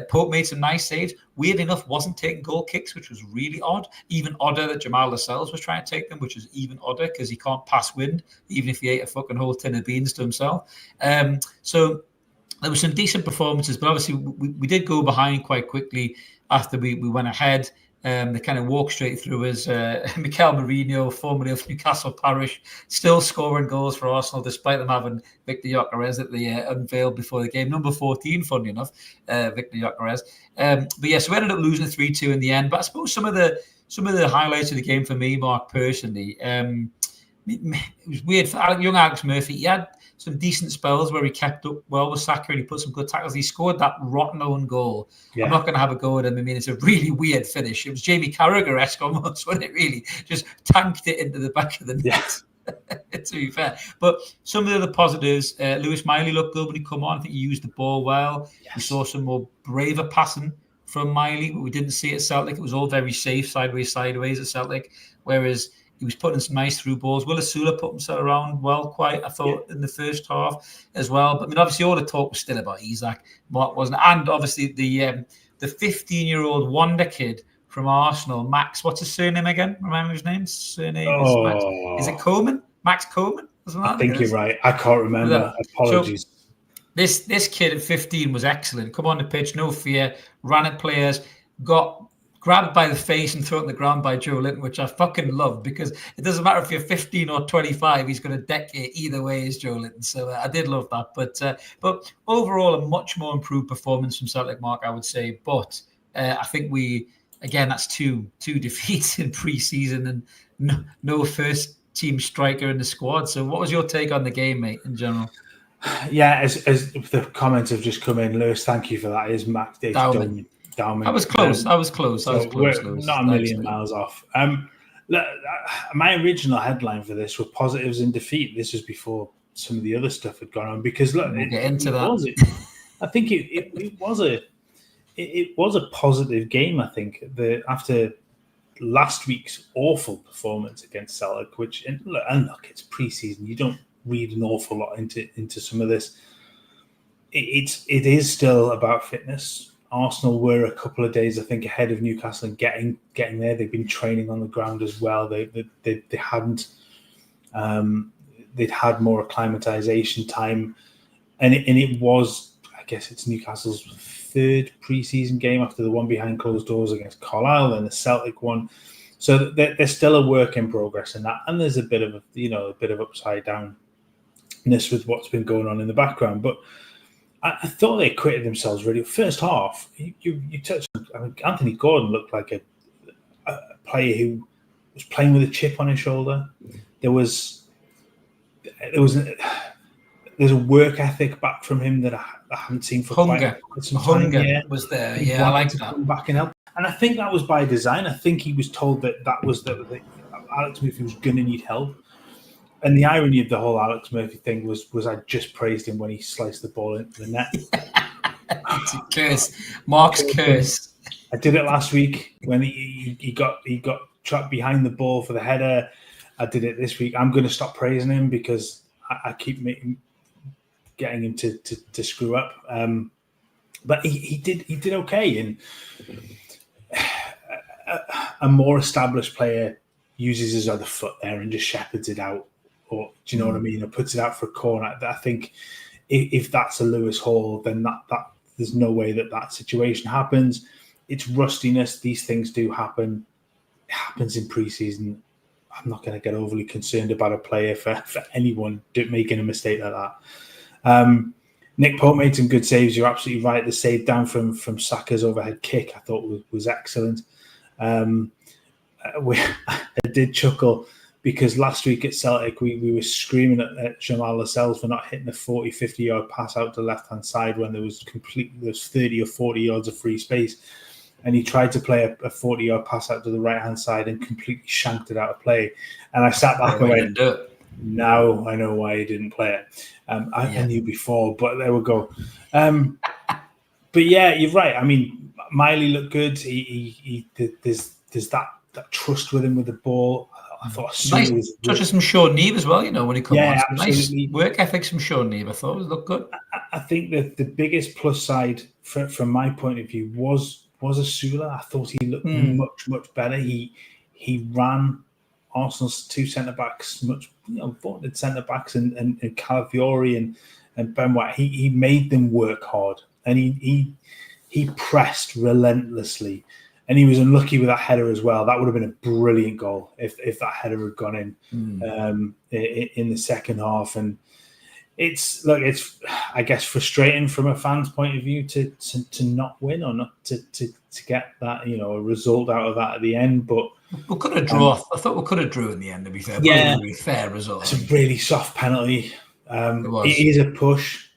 Pope made some nice saves. Weird enough, wasn't taking goal kicks, which was really odd. Even odder that Jamal Lascelles was trying to take them, which was even odder because he can't pass wind, even if he ate a fucking whole tin of beans to himself. So there were some decent performances, but obviously we did go behind quite quickly after we went ahead. They kind of walked straight through us. Mikel Mourinho, formerly of Newcastle Parish, still scoring goals for Arsenal, despite them having Victor Gyökeres that they unveiled before the game. Number 14, funny enough, Victor Gyökeres. But yeah, so we ended up losing 3-2 in the end. But I suppose some of the highlights of the game for me, Mark, personally, it was weird. For young Alex Murphy, he had some decent spells where he kept up well with Saka and he put some good tackles. He scored that rotten own goal. Yeah. I'm not going to have a go at him. I mean, it's a really weird finish. It was Jamie Carragher-esque almost, wasn't it, really? Just tanked it into the back of the net. Yeah. To be fair. But some of the positives, Lewis Miley looked good when he come on. I think he used the ball well. Yes. We saw some more braver passing from Miley, but we didn't see it at Celtic. It was all very safe, sideways at Celtic, whereas he was putting some nice through balls. Will Asula put himself around well, quite, I thought, in the first half as well. But I mean, obviously, all the talk was still about Isak, Mark, wasn't it? And obviously, the 15-year-old wonder kid from Arsenal, Max. What's his surname again? Remember his name? Surname is Max. Is it Coleman? Max Coleman? I think you're right. I can't remember. Apologies. So, this kid at 15 was excellent. Come on the pitch, no fear. Ran at players, got grabbed by the face and thrown on the ground by Joe Linton, which I fucking love because it doesn't matter if you're 15 or 25, he's going to deck it either way as Joe Linton. So I did love that. But overall, a much more improved performance from Celtic, Mark, I would say. But I think that's two defeats in pre-season and no first team striker in the squad. So what was your take on the game, mate, in general? Yeah, as the comments have just come in, Lewis, thank you for that. Is Max Dowman. I was close. We're not a million miles off. My original headline for this were positives in defeat. This was before some of the other stuff had gone on because look, I think it was a positive game. I think after last week's awful performance against Celtic, and look, it's pre-season. You don't read an awful lot into some of this. It is still about fitness. Arsenal were a couple of days, I think, ahead of Newcastle and getting there. They've been training on the ground as well. They hadn't. They'd had more acclimatization time, and it was, I guess, it's Newcastle's third pre-season game after the one behind closed doors against Carlisle and the Celtic one. So they're still a work in progress in that, and there's a bit of upside downness with what's been going on in the background, but. I thought they acquitted themselves really. First half, you touched on, I mean, Anthony Gordon looked like a player who was playing with a chip on his shoulder. There's a work ethic back from him that I haven't seen for quite some time. Hunger was there. Yeah, I like that. Come back and help. And I think that was by design. I think he was told that was that Alex Murphy was going to need help. And the irony of the whole Alex Murphy thing was I just praised him when he sliced the ball into the net. It's a curse. Mark's curse. I did it last week when he got trapped behind the ball for the header. I did it this week. I'm going to stop praising him because I keep getting him to screw up. But he did okay, and a more established player uses his other foot there and just shepherds it out, or do you know what I mean? Or puts it out for a corner. I think if that's a Lewis Hall, then that there's no way that situation happens. It's rustiness. These things do happen. It happens in preseason. I'm not going to get overly concerned about a player for anyone making a mistake like that. Nick Pope made some good saves. You're absolutely right. The save down from Saka's overhead kick I thought was excellent. I did chuckle because last week at Celtic we were screaming at Jamal Lascelles for not hitting a 40, 50-yard pass out to the left-hand side when there was 30 or 40 yards of free space. And he tried to play a 40-yard pass out to the right-hand side and completely shanked it out of play. And I sat back and went, now I know why he didn't play it. I knew before, but there we go. But yeah, you're right. I mean, Miley looked good. There's that trust with him with the ball. I thought nice touch of some Sean Neve as well, when he comes on. Absolutely. Nice work ethic from Sean Neve. I thought it looked good. I think that the biggest plus side from my point of view was Asula. I thought he looked much better. He ran Arsenal's two centre backs, much vaunted centre backs, and Calafiori and Ben White. He made them work hard, and he pressed relentlessly. And he was unlucky with that header as well. That would have been a brilliant goal if that header had gone in the second half. And it's I guess frustrating from a fan's point of view to not win or not to get that a result out of that at the end. But we could have drawn. I thought we could have drew in the end. To be fair, yeah, a fair result. It's a really soft penalty. It is a push.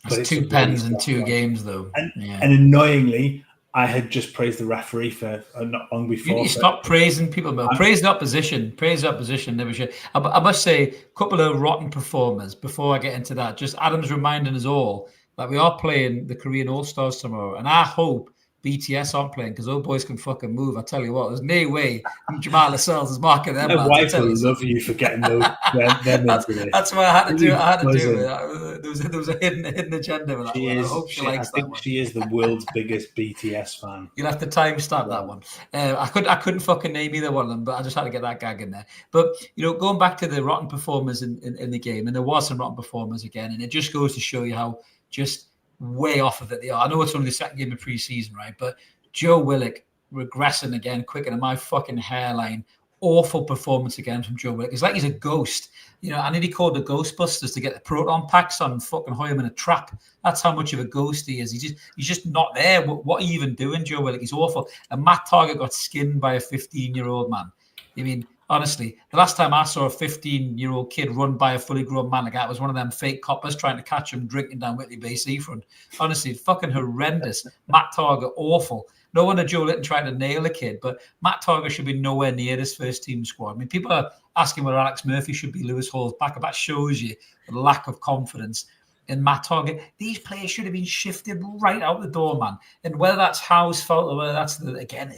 It's 2 pens in 2 games though, and annoyingly, I had just praised the referee for not long before. You need to stop praising people, but praise the opposition. Praise the opposition. Never should. I must say, a couple of rotten performers before I get into that. Just Adam's reminding us all that we are playing the Korean All-Stars tomorrow, and I hope BTS aren't playing because those boys can fucking move. I tell you what, there's no way Jamal Lascelles is marking them. My wife will love you for getting those. That's why I had to do it. I had to do it. There was a hidden agenda with that one. I hope she likes that one. She is the world's biggest BTS fan. You'll have to timestamp that one. I couldn't fucking name either one of them, but I just had to get that gag in there. But going back to the rotten performers in the game, and there was some rotten performers again, and it just goes to show you how just way off of it they are. I know it's only the second game of pre-season, right? But Joe Willock regressing again quicker than my fucking hairline. Awful performance again from Joe Willock. It's like he's a ghost. I nearly called the Ghostbusters to get the proton packs on fucking Hoyam in a trap. That's how much of a ghost he is. He's just not there. What are you even doing, Joe Willock? He's awful. And Matt Target got skinned by a 15-year-old man. I mean, honestly, the last time I saw a 15-year-old kid run by a fully grown man like that was one of them fake coppers trying to catch him drinking down Whitley Bay seafront. Honestly, fucking horrendous. Matt Target, awful. No wonder Joe Litton tried to nail the kid, but Matt Target should be nowhere near this first team squad. I mean, people are asking whether Alex Murphy should be Lewis Hall's backup. That shows you the lack of confidence in Matt Target. These players should have been shifted right out the door, man. And whether that's Howe's fault or whether that's,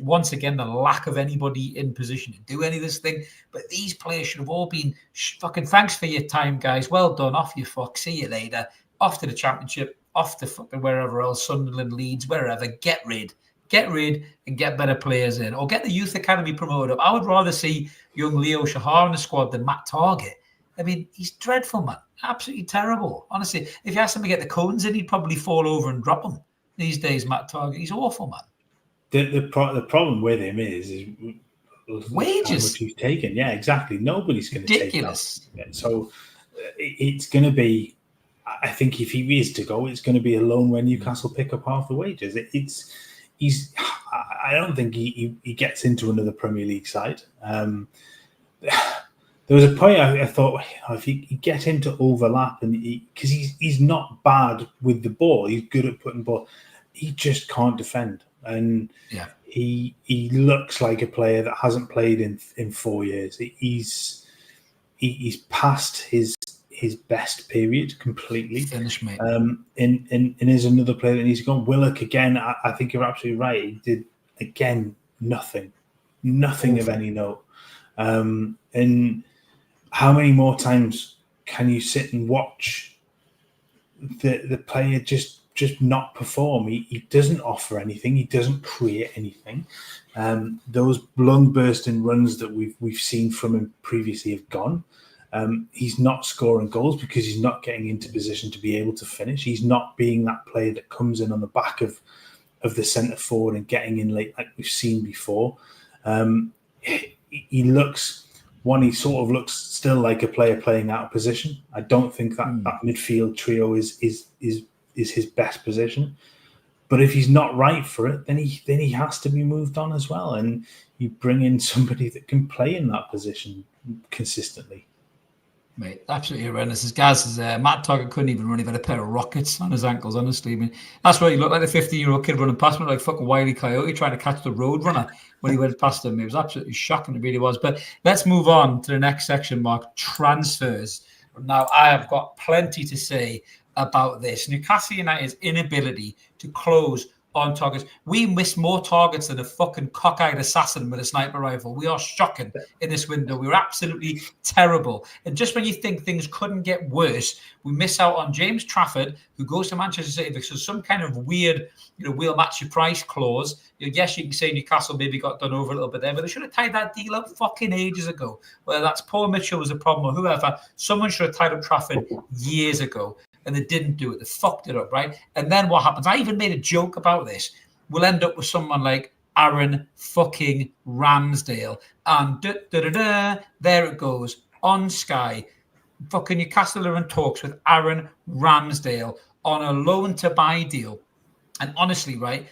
once again, the lack of anybody in position to do any of this thing, but these players should have all been fucking thanks for your time, guys. Well done. Off you fuck. See you later. Off to the championship. Off to fucking wherever else, Sunderland, Leeds, wherever. Get rid and get better players in, or get the youth academy promoted up. I would rather see young Leo Shahar in the squad than Matt Target. I mean, he's dreadful, man. Absolutely terrible. Honestly, if you asked him to get the cones in, he'd probably fall over and drop them. These days, Matt Target, he's awful, man. The problem with him is wages he's taken. Yeah, exactly. Nobody's going to take ridiculous. So it's going to be. I think if he is to go, it's going to be a loan where Newcastle pick up half the wages. I don't think he gets into another Premier League side. There was a point I thought, if you get him to overlap, and because he's not bad with the ball, he's good at putting ball. He just can't defend, and he looks like a player that hasn't played in 4 years. He's he's past his best period completely. Finish, mate. And is another player that needs to go. Willock again. I think you're absolutely right. He did again nothing of any note. And how many more times can you sit and watch the player just not perform? He doesn't offer anything. He doesn't create anything. Those lung bursting runs that we've seen from him previously have gone. He's not scoring goals because he's not getting into position to be able to finish. He's not being that player that comes in on the back of the centre forward and getting in late like we've seen before. He sort of looks still like a player playing out of position. I don't think that midfield trio is his best position. But if he's not right for it, then he has to be moved on as well. And you bring in somebody that can play in that position consistently. Mate, absolutely horrendous. As Gaz says, Matt Toggett couldn't even run. He had a pair of rockets on his ankles, honestly. I mean, that's why he looked like a 15-year-old kid running past me like fucking Wile E. Coyote trying to catch the road runner when he went past him. It was absolutely shocking, it really was. But let's move on to the next section, Mark, transfers. Now, I have got plenty to say about this. Newcastle United's inability to close on targets. We missed more targets than a fucking cockeyed assassin with a sniper rifle. We are shocking in this window. We were absolutely terrible. And just when you think things couldn't get worse, we miss out on James Trafford, who goes to Manchester City because of some kind of weird, we'll match your price clause. Yes, you can say Newcastle maybe got done over a little bit there, but they should have tied that deal up fucking ages ago. Whether that's Paul Mitchell was a problem or whoever, someone should have tied up Trafford years ago. And they didn't do it. They fucked it up, right? And then what happens? I even made a joke about this. We'll end up with someone like Aaron fucking Ramsdale. And there it goes on Sky. Fucking Newcastle are in talks with Aaron Ramsdale on a loan to buy deal. And honestly, right,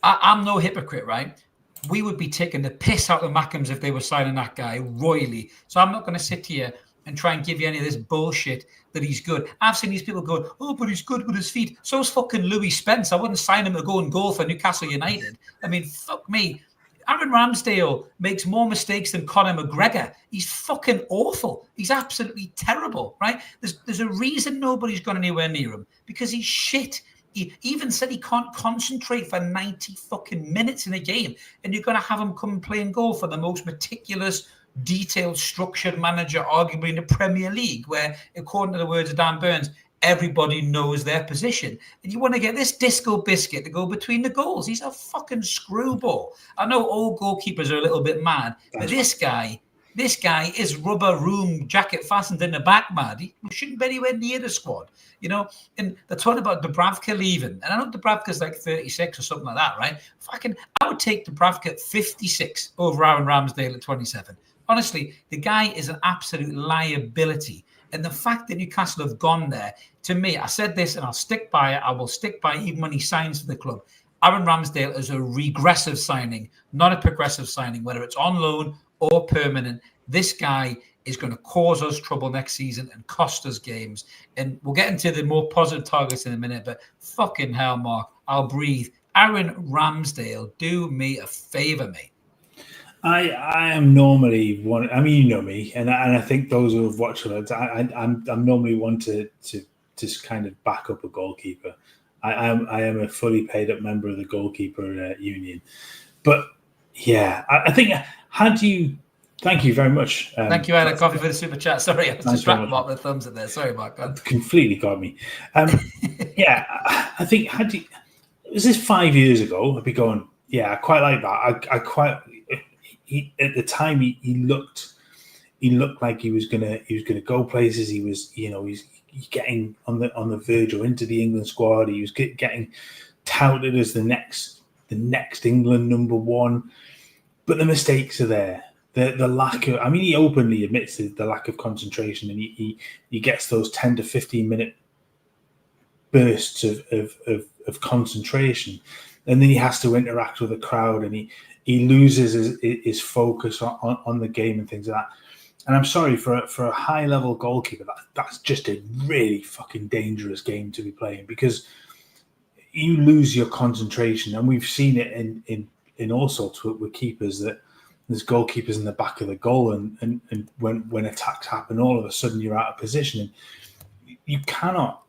I'm no hypocrite, right? We would be taking the piss out of the Mackhams if they were signing that guy royally. So I'm not going to sit here and try and give you any of this bullshit that he's good. I've seen these people going, oh, but he's good with his feet. So's fucking Louis Spence. I wouldn't sign him to go and goal for Newcastle United. I mean, fuck me. Aaron Ramsdale makes more mistakes than Conor McGregor. He's fucking awful. He's absolutely terrible, right? There's a reason nobody's gone anywhere near him, because he's shit. He even said he can't concentrate for 90 fucking minutes in a game. And you're going to have him come and play and goal for the most meticulous, detailed, structured manager, arguably in the Premier League, where, according to the words of Dan Burns, everybody knows their position. And you want to get this disco biscuit to go between the goals. He's a fucking screwball. I know all goalkeepers are a little bit mad, but this guy is rubber room jacket fastened in the back, mad. He shouldn't be anywhere near the squad, And they're talking about Dubravka leaving. And I know Dubravka's like 36 or something like that, right? I would take Dubravka at 56 over Aaron Ramsdale at 27. Honestly, the guy is an absolute liability. And the fact that Newcastle have gone there, to me, I said this and I'll stick by it. I will stick by it even when he signs for the club. Aaron Ramsdale is a regressive signing, not a progressive signing, whether it's on loan or permanent. This guy is going to cause us trouble next season and cost us games. And we'll get into the more positive targets in a minute, but fucking hell, Mark, I'll breathe. Aaron Ramsdale, do me a favour, mate. I am normally one. I mean, you know me, and I think those who have watched it, I'm normally one to just kind of back up a goalkeeper. I am a fully paid up member of the goalkeeper union, but yeah, I think had you. Thank you very much. Thank you, Anna Coffee, for the super chat. Sorry, I was distracted Mark with the thumbs in there. Sorry, Mark. Completely got me. Yeah, I think was this 5 years ago? I'd be going, yeah, I quite like that. I quite. At the time, he looked like he was gonna go places. He was, he's getting on the verge or into the England squad. He was getting touted as the next England number one. But the mistakes are there. The lack of, he openly admits the lack of concentration, and he gets those 10 to 15 minute bursts of concentration, and then he has to interact with the crowd, and he loses his focus on the game and things like that. And I'm sorry, for a high level goalkeeper, that's just a really fucking dangerous game to be playing, because you lose your concentration, and we've seen it in all sorts with keepers that there's goalkeepers in the back of the goal, and when attacks happen, all of a sudden you're out of position. And you cannot.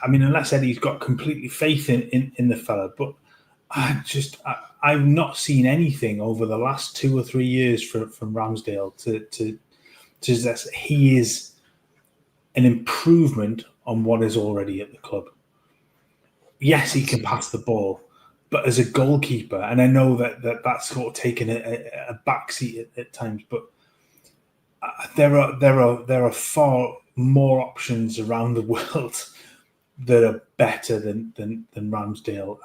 I mean, unless Eddie's got completely faith in the fella, but I've not seen anything over the last 2 or 3 years from Ramsdale to suggest he is an improvement on what is already at the club. Yes, he can pass the ball, but as a goalkeeper, and I know that's sort of taken a backseat at times, but there are far more options around the world that are better than Ramsdale.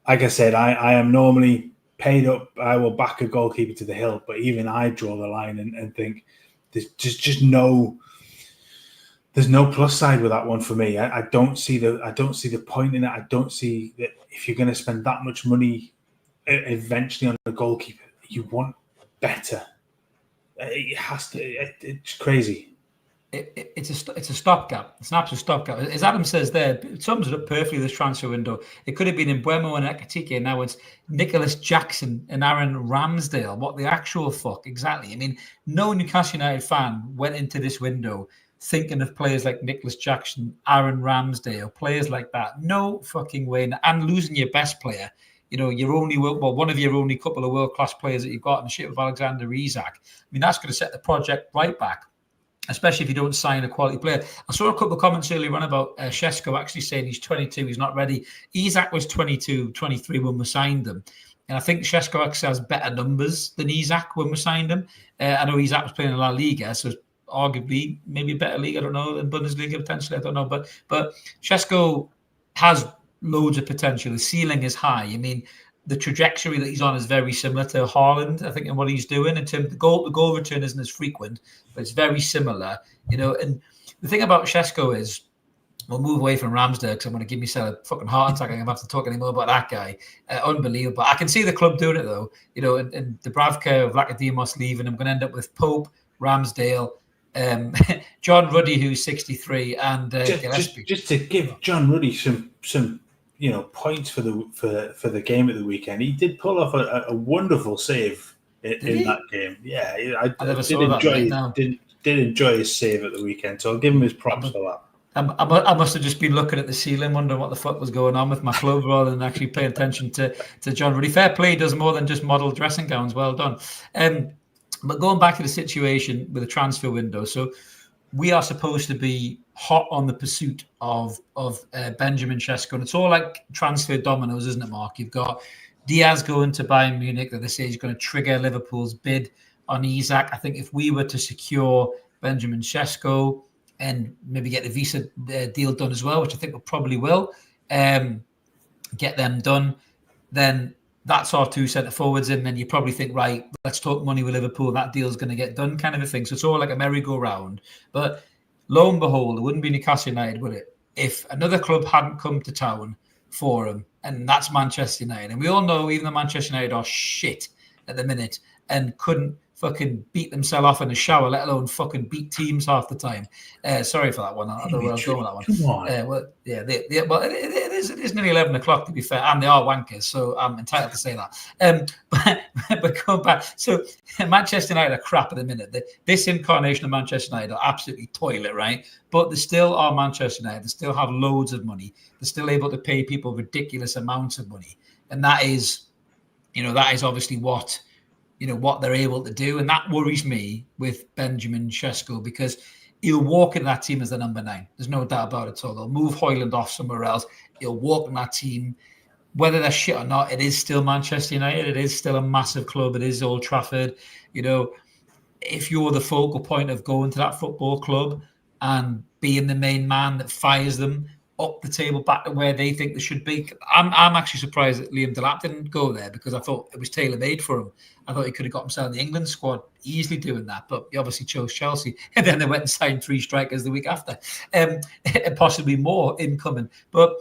Like I said, I am normally paid up. I will back a goalkeeper to the hilt, but even I draw the line and think there's just no. There's no plus side with that one for me. I don't see the point in it. I don't see that if you're going to spend that much money eventually on a goalkeeper, you want better. It has to. It's crazy. It's a stopgap. It's an absolute stopgap. As Adam says there, it sums it up perfectly, this transfer window. It could have been Mbeumo and Ekitike, and now it's Nicholas Jackson and Aaron Ramsdale. What the actual fuck? Exactly. I mean, no Newcastle United fan went into this window thinking of players like Nicholas Jackson, Aaron Ramsdale, players like that. No fucking way. And losing your best player, your only one of your only couple of world-class players that you've got in the shape of Alexander Isak. I mean, that's going to set the project right back, especially if you don't sign a quality player. I saw a couple of comments earlier on about Šeško actually saying he's 22, he's not ready. Isak was 22, 23 when we signed him. And I think Šeško actually has better numbers than Isak when we signed him. I know Isak was playing in La Liga, so arguably maybe a better league, I don't know, than Bundesliga potentially, I don't know. But Šeško has loads of potential. The ceiling is high. I mean, the trajectory that he's on is very similar to Haaland, I think, in what he's doing in terms of the goal return isn't as frequent, but it's very similar, And the thing about Šeško is, we'll move away from Ramsdale because I'm going to give myself a fucking heart attack. I'm going to have to talk anymore about that guy. Unbelievable. I can see the club doing it though, and Dubravka, Vlachodimos leaving. I'm going to end up with Pope, Ramsdale, John Ruddy, who's 63, and Gillespie. Just to give John Ruddy some points for the game at the weekend. He did pull off a wonderful save in that game. Yeah, I did enjoy his save at the weekend, so I'll give him his props for that. I must have just been looking at the ceiling, wondering what the fuck was going on with my club, rather than actually paying attention to John Ruddy. Fair play, does more than just model dressing gowns. Well done. But going back to the situation with the transfer window, so we are supposed to be hot on the pursuit of Benjamin Šeško, and it's all like transfer dominoes, isn't it, Mark? You've got Diaz going to Bayern Munich that they say is going to trigger Liverpool's bid on Isak. I think if we were to secure Benjamin Šeško and maybe get the visa deal done as well, which I think we probably will, get them done, then that's our two centre forwards, and then you probably think, right, let's talk money with Liverpool. That deal's going to get done, kind of a thing. So it's all like a merry-go-round. But lo and behold, it wouldn't be Newcastle United, would it, if another club hadn't come to town for him, and that's Manchester United. And we all know even the Manchester United are shit at the minute and couldn't fucking beat themselves off in the shower, let alone fucking beat teams half the time. Sorry for that one. I don't know where I was going with that one. Come on. It is nearly 11 o'clock, to be fair, and they are wankers, so I'm entitled to say that. But going back, so Manchester United are crap at the minute. This incarnation of Manchester United are absolutely toilet, right? But they still are Manchester United. They still have loads of money. They're still able to pay people ridiculous amounts of money. And that is obviously what they're able to do. And that worries me with Benjamin Šeško, because he'll walk in that team as the number 9. There's no doubt about it. So they'll move Højlund off somewhere else. He'll walk in that team. Whether they're shit or not, it is still Manchester United. It is still a massive club. It is Old Trafford. If you're the focal point of going to that football club and being the main man that fires them up the table back to where they think they should be. I'm actually surprised that Liam Delap didn't go there, because I thought it was tailor-made for him. I thought he could have got himself in the England squad easily doing that, but he obviously chose Chelsea. And then they went and signed 3 strikers the week after, and possibly more incoming. But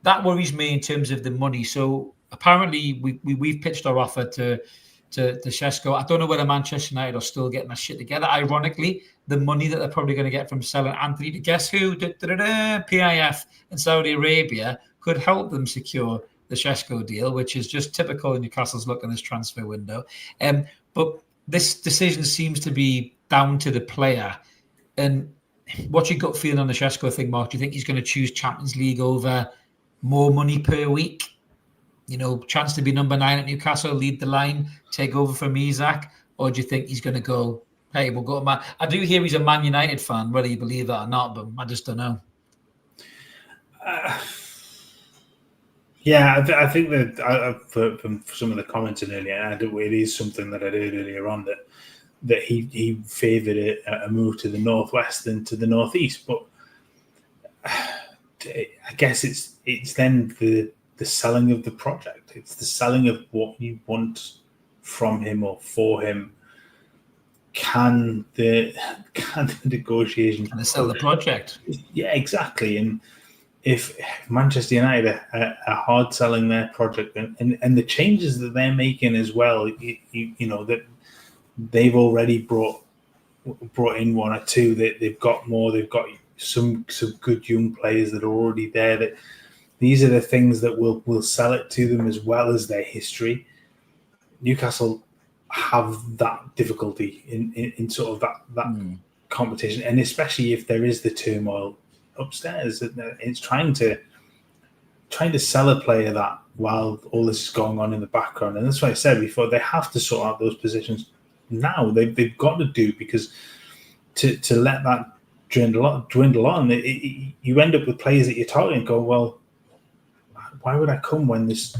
that worries me in terms of the money. So apparently we've pitched our offer to Šeško. I don't know whether Manchester United are still getting that shit together. Ironically, the money that they're probably going to get from selling Anthony to guess who? PIF in Saudi Arabia could help them secure the Šeško deal, which is just typical Newcastle's luck in this transfer window. But this decision seems to be down to the player. And what's your gut feeling on the Šeško thing, Mark? Do you think he's going to choose Champions League over more money per week? Chance to be number 9 at Newcastle, lead the line, take over from Isak? Or do you think he's going to go, hey, we'll go to Man? I do hear he's a Man United fan, whether you believe that or not, but I just don't know. I think that from some of the commenting earlier, it is something that I heard earlier on that he favoured a move to the northwest than to the northeast. But I guess it's then the selling of the project. It's the selling of what you want from him or for him. Can the negotiation and sell the project? Yeah, exactly. And if Manchester United are hard selling their project and the changes that they're making as well, that they've already brought in one or two. They've got more. They've got some good young players that are already there. That these are the things that will sell it to them, as well as their history. Newcastle have that difficulty in sort of that competition, and especially if there is the turmoil upstairs, it's trying to sell a player that while all this is going on in the background. And that's why I said before, they have to sort out those positions now. They've got to do, because to let that dwindle on, you end up with players that you're targeting and go, well, why would I come when there's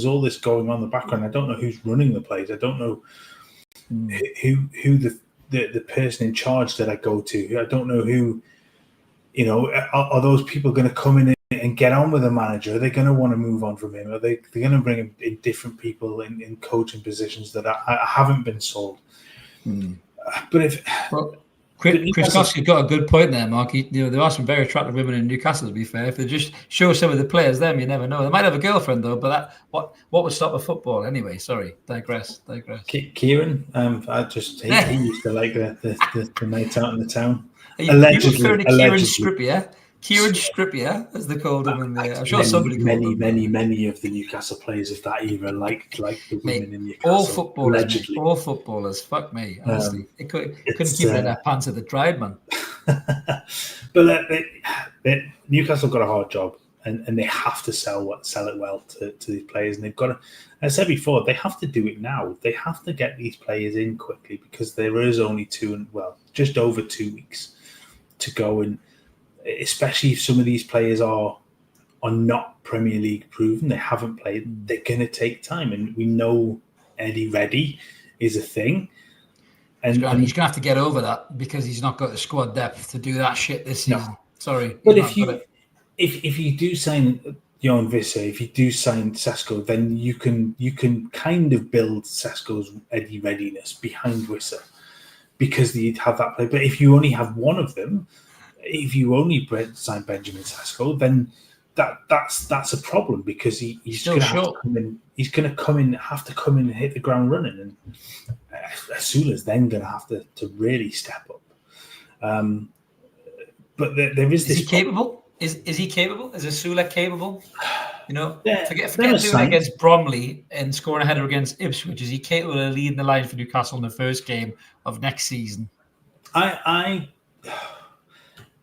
all this going on in the background? I don't know who's running the plays. I don't know who the person in charge that I go to. I don't know who, are those people going to come in and get on with the manager? Are they going to want to move on from him? Are they going to bring in different people in coaching positions that I haven't been sold? But Chris Koski's got a good point there, Mark. There are some very attractive women in Newcastle, to be fair. If they just show some of the players them, you never know. They might have a girlfriend, though, but what would stop a football anyway? Sorry, digress. Kieran, he used to like the night out in the town. Allegedly. Kieran Strippier. Kieran Strippier, as they called him. I'm sure somebody called him. Many of the Newcastle players of that era liked the women in Newcastle. All footballers. Fuck me, honestly. They couldn't keep it in their pants if they tried, man. But Newcastle got a hard job, and they have to sell it well to these players. And they've got to, as I said before, they have to do it now. They have to get these players in quickly, because there is only just over 2 weeks to go, and especially if some of these players are not Premier League proven, they haven't played, they're going to take time. And we know Eddie Reddy is a thing. And he's going to have to get over that, because he's not got the squad depth to do that shit this season. No. Sorry. But if you do sign Johan Visse, if you do sign Šeško, then you can kind of build Šeško's Eddie readiness behind Visse, because you'd have that play. But if you only have one of them, if you only sign Benjamin Šeško, then that's a problem, because he's going to have to come in. He's going to have to come in and hit the ground running, and Asula's then going to have to really step up. But there is this. Is he capable? Is he capable? Is Asula capable? Forget doing against Bromley and scoring a header against Ipswich. Is he capable of leading the line for Newcastle in the first game of next season?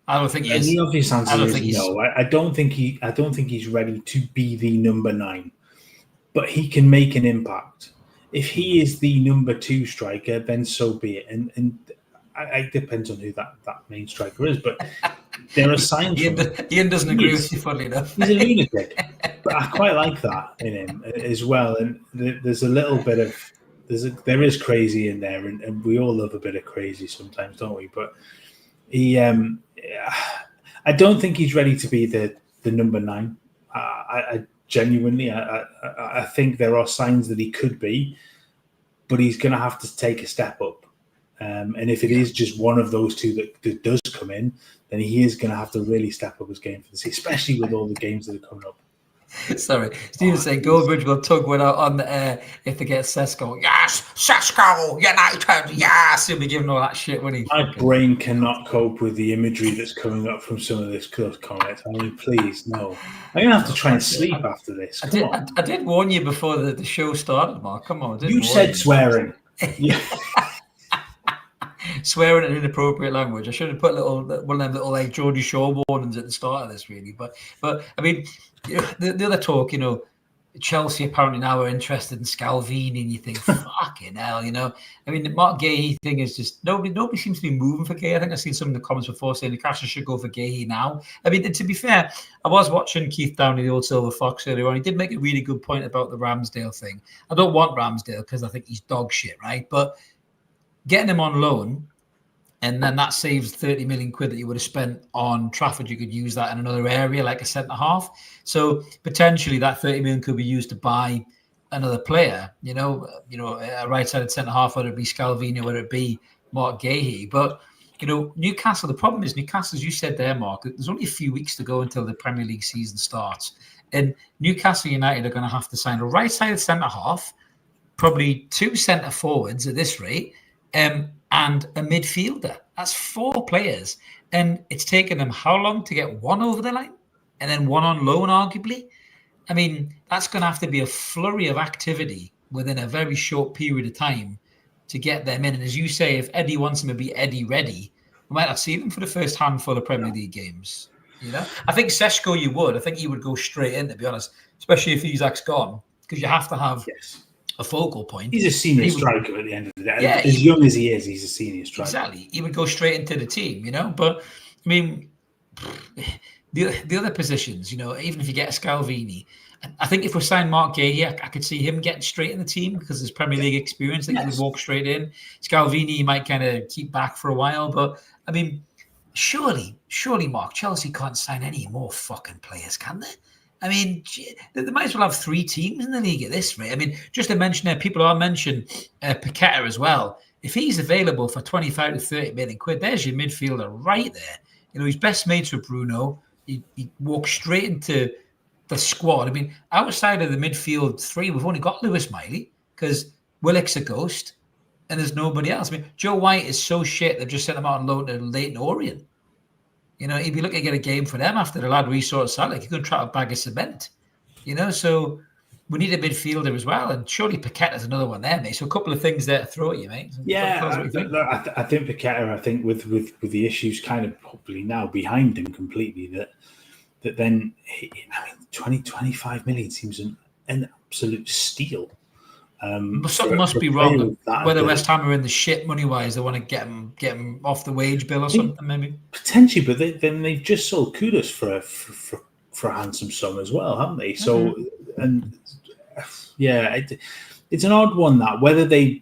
I don't think he is. The obvious answer is no. I don't think he's ready to be the number 9, but he can make an impact. If he is the number 2 striker, then so be it. And it depends on who that main striker is. But there are signs. Ian doesn't agree with you, funnily enough. He's a lunatic, but I quite like that in him as well. And there's a little bit of there is crazy in there, and we all love a bit of crazy sometimes, don't we? But he. I don't think he's ready to be the number 9. I genuinely, I think there are signs that he could be, but he's going to have to take a step up. And if it is just one of those two that does come in, then he is going to have to really step up his game for this, especially with all the games that are coming up. Sorry, Stephen saying Goldbridge will tug one out on the air if they get Sesko. Yes, Sesko, United, yes. He'll be giving all that shit when he. My brain cannot cope with the imagery that's coming up from some of this comments. I mean, please, no. I'm going to have to try and sleep after this. I did warn you before the show started, Mark. Come on. You said swearing. Yeah. Swearing in inappropriate language. I should have put one of them little like Geordie Shore warnings at the start of this, really. But I mean, the other talk, Chelsea apparently now are interested in Scalvini, and you think, fucking hell, I mean, the Mark Gahey thing is just nobody seems to be moving for Gahey. I think I've seen some in the comments before saying Newcastle should go for Gahey now. I mean, to be fair, I was watching Keith Downey, the old Silver Fox, earlier on. He did make a really good point about the Ramsdale thing. I don't want Ramsdale because I think he's dog shit, right? But getting him on loan, and then that saves 30 million quid that you would have spent on Trafford. You could use that in another area, like a centre half. So potentially that 30 million could be used to buy another player. A right-sided centre half, whether it be Scalvini, whether it be Mark Gahey. But Newcastle. The problem is Newcastle, as you said there, Mark. There's only a few weeks to go until the Premier League season starts, and Newcastle United are going to have to sign a right-sided centre half, probably 2 centre forwards at this rate. And a midfielder. That's 4 players. And it's taken them how long to get one over the line? And then one on loan, arguably? I mean, that's going to have to be a flurry of activity within a very short period of time to get them in. And as you say, if Eddie wants him to be Eddie ready, we might not see them for the first handful of Premier League games. I think Seshko you would. I think he would go straight in, to be honest, especially if Isak's gone, because you have to have... Yes. A focal point. He's a senior striker at the end of the day. Yeah, as young as he is, he's a senior striker. Exactly. He would go straight into the team, But, I mean, the other positions, even if you get a Scalvini, I think if we sign Mark Gahey, I could see him getting straight in the team because his Premier League experience. I think he would walk straight in. Scalvini, he might kind of keep back for a while. But, I mean, surely, Mark, Chelsea can't sign any more fucking players, can they? I mean, they might as well have 3 teams in the league at this rate. I mean, just to mention there, people are mentioning Paqueta as well. If he's available for 25 to 30 million quid, there's your midfielder right there. He's best mates with Bruno. He walks straight into the squad. I mean, outside of the midfield 3, we've only got Lewis Miley because Willock's a ghost and there's nobody else. I mean, Joe White is so shit, they've just sent him out on loan to Leyton Orient. He'd be looking to get a game for them after the lad we saw at Salek. He could try a bag of cement, So we need a midfielder as well. And surely Paqueta's another one there, mate. So a couple of things there to throw at you, mate. Yeah, I think Paqueta, with the issues kind of probably now behind him completely, that then, 25 million seems an absolute steal. Something must be wrong. Whether West Ham are in the shit money-wise, they want to get him off the wage bill or something, maybe. Potentially, but then they've just sold Kudus for a handsome sum as well, haven't they? So, and yeah, it's an odd one that whether they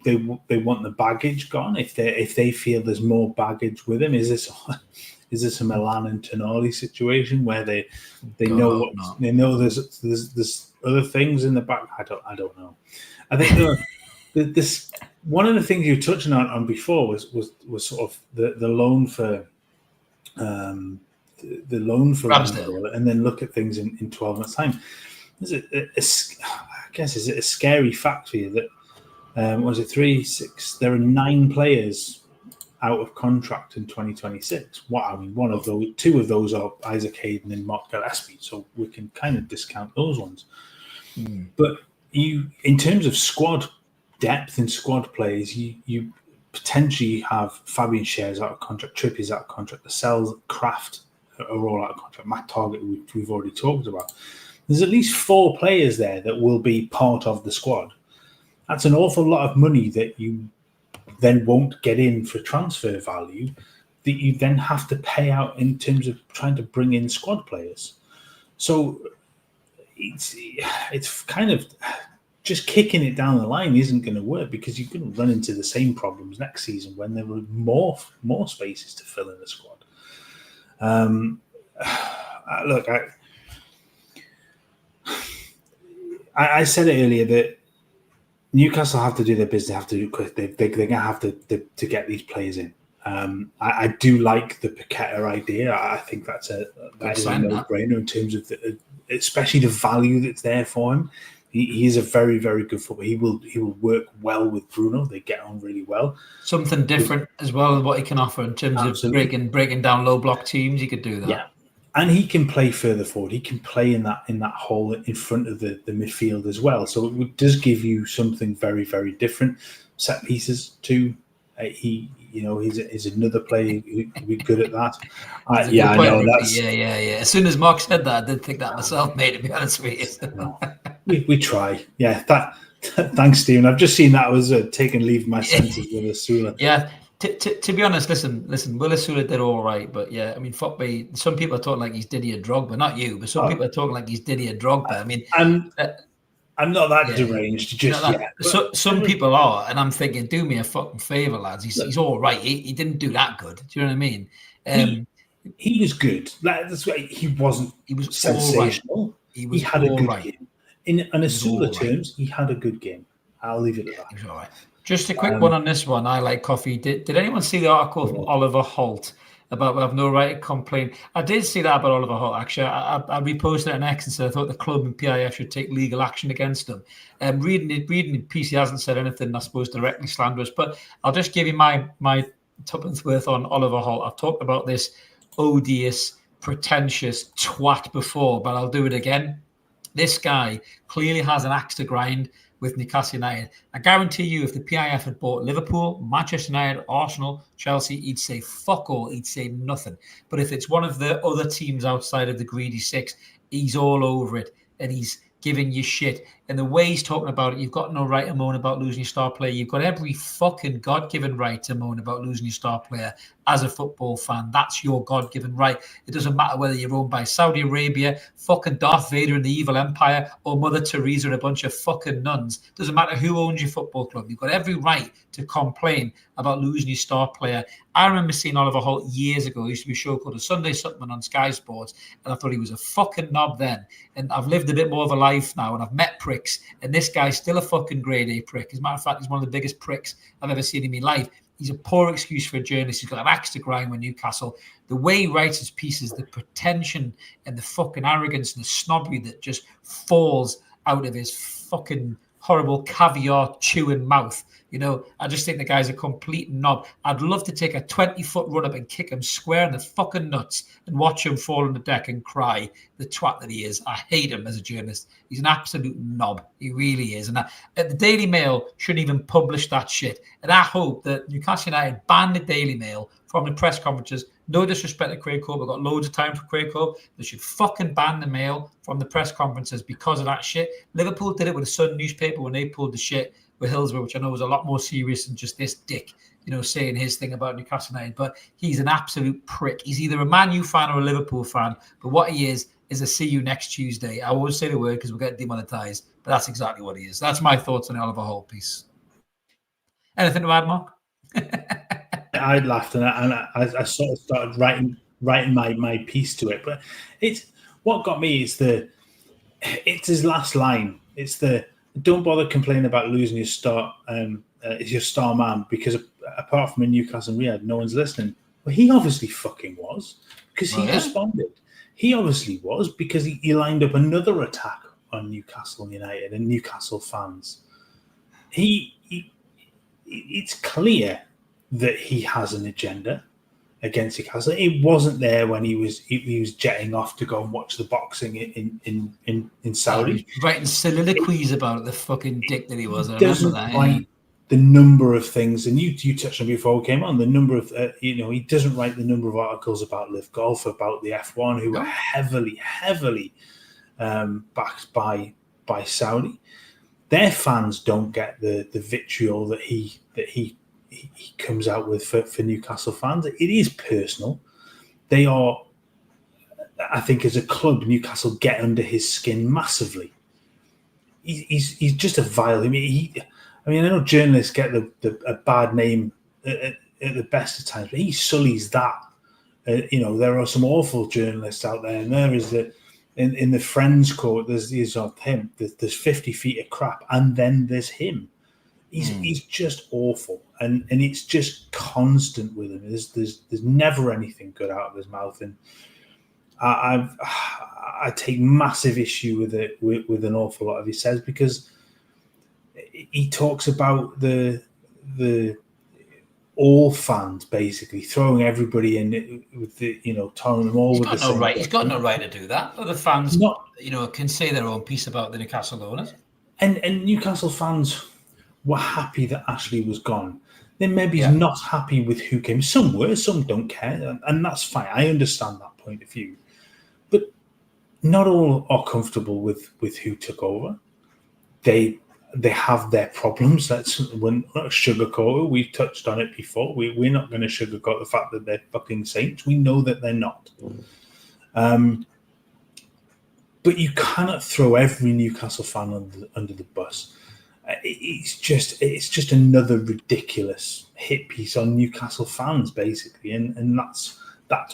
want the baggage gone, if they feel there's more baggage with him, is this a Milan and Tonali situation where they know there's other things in the back? I don't know. I think this one of the things you were touching on before was sort of the loan for Ramsdale, and then look at things in 12 months' time. Is it a scary fact for you that was it 3, 6? There are 9 players out of contract in 2026. One of those, 2 of those are Isaac Hayden and Mark Gillespie, so we can kind of discount those ones. But you, in terms of squad depth and squad players, you potentially have Fabian Schär's out of contract, Trippier's out of contract, Lascelles, Kraft are all out of contract, Matt Target we've already talked about. There's at least 4 players there that will be part of the squad. That's an awful lot of money that you then won't get in for transfer value that you then have to pay out in terms of trying to bring in squad players. So it's kind of just kicking it down the line isn't going to work because you're going to run into the same problems next season when there are more spaces to fill in the squad. Look, I said it earlier that Newcastle have to do their business. They have to do quick. They're going to have to get these players in. I do like the Paqueta idea. I think that's a no-brainer in terms of especially the value that's there for him. He is a very, very good footballer. He will work well with Bruno. They get on really well. Something different as well as what he can offer in terms of breaking down low block teams. He could do that. Yeah. And he can play further forward. He can play in that hole in front of the midfield as well. So it does give you something very, very different. Set pieces too. He's another player who could be good at that. I know that's yeah. As soon as Mark said that, I did think that myself, mate. To be honest with you, no, we try. Yeah, thanks, Stephen. I've just seen that I was taking leave of my senses with Asula. Yeah. To be honest, listen. Will Asula did all right, but yeah, I mean, fuck me. Some people are talking like he's Didier Drogba, not you, but some people are talking like he's Didier Drogba. I mean, I'm not that deranged just yet. Some people are, and I'm thinking, do me a fucking favor, lads. He's all right. He didn't do that good. Do you know what I mean? He was good. That's why he wasn't. He was sensational. Right. He had a good game. In Asula terms, he had a good game. I'll leave it at that. He was all right. Just a quick one on this one. I like coffee. Did anyone see the article from Oliver Holt about we have no right to complain? I did see that about Oliver Holt, actually. I reposted it on X and said I thought the club and PIF should take legal action against him. Reading the piece, he hasn't said anything, I suppose, directly slanderous, but I'll just give you my tuppence worth on Oliver Holt. I've talked about this odious, pretentious twat before, but I'll do it again. This guy clearly has an axe to grind with Newcastle United. I guarantee you, if the PIF had bought Liverpool, Manchester United, Arsenal, Chelsea, he'd say fuck all, he'd say nothing. But if it's one of the other teams outside of the greedy six, he's all over it and he's giving you shit. And the way he's talking about it, you've got no right to moan about losing your star player. You've got every fucking God-given right to moan about losing your star player as a football fan. That's your God-given right. It doesn't matter whether you're owned by Saudi Arabia, fucking Darth Vader and the evil empire, or Mother Teresa and a bunch of fucking nuns. Doesn't matter who owns your football club. You've got every right to complain about losing your star player. I remember seeing Oliver Holt years ago. There used to be a show called A Sunday Supplement on Sky Sports, and I thought he was a fucking knob then. And I've lived a bit more of a life now, and I've met pricks, and this guy's still a fucking grade A prick. As a matter of fact, he's one of the biggest pricks I've ever seen in my life. He's a poor excuse for a journalist. He's got an axe to grind with Newcastle. The way he writes his pieces, the pretension and the fucking arrogance and the snobbery that just falls out of his fucking horrible caviar chewing mouth. You know, I just think the guy's a complete knob. I'd love to take a 20-foot run up and kick him square in the fucking nuts and watch him fall on the deck and cry, the twat that he is. I hate him as a journalist. He's an absolute knob. He really is. And the Daily Mail shouldn't even publish that shit. And I hope that Newcastle United ban the Daily Mail from the press conferences. No disrespect to Craig Cope. I've got loads of time for Craig Cope. They should fucking ban the Mail from the press conferences because of that shit. Liverpool did it with the Sun newspaper when they pulled the shit with Hillsborough, which I know was a lot more serious than just this dick, saying his thing about Newcastle United. But he's an absolute prick. He's either a Man U fan or a Liverpool fan. But what he is a see you next Tuesday. I won't say the word because we'll get demonetized, but that's exactly what he is. That's my thoughts on the Oliver Holt piece. Anything to add, Mark? I laughed and I sort of started writing my piece to it. But it's what got me is it's his last line. It's the don't bother complaining about losing your star man because apart from in Newcastle and Riyadh, no one's listening. Well, he obviously fucking was because he responded. He obviously was because he lined up another attack on Newcastle United and Newcastle fans. It's clear that he has an agenda against Newcastle. It wasn't there when he was jetting off to go and watch the boxing in Saudi. Writing soliloquies about the fucking dick that he was. I remember that. The number of things, and you touched on before we came on, the number of, he doesn't write the number of articles about Live Golf, about the F1, who are heavily backed by Saudi. Their fans don't get the vitriol that he comes out with for Newcastle fans. It is personal. They are, I think, as a club, Newcastle get under his skin massively. He's just a vile. I know journalists get a bad name at the best of times, but he sullies that. There are some awful journalists out there, and there is in the Friends quote. There's of him. There's 50 feet of crap, and then there's him. He's just awful, and it's just constant with him. There's never anything good out of his mouth, and I take massive issue with it with an awful lot of he says, because he talks about the all fans basically throwing everybody in with the telling them all with the same. He's got no right to do that. Other fans, can say their own piece about the Newcastle owners. And Newcastle fans were happy that Ashley was gone. Then maybe he's not happy with who came. Some were, some don't care, and that's fine. I understand that point of view, but not all are comfortable with who took over. They have their problems. We're not sugarcoat it. We've touched on it before. We're not going to sugarcoat the fact that they're fucking saints. We know that they're not. But you cannot throw every Newcastle fan under the bus. It's just another ridiculous hit piece on Newcastle fans, basically, and that's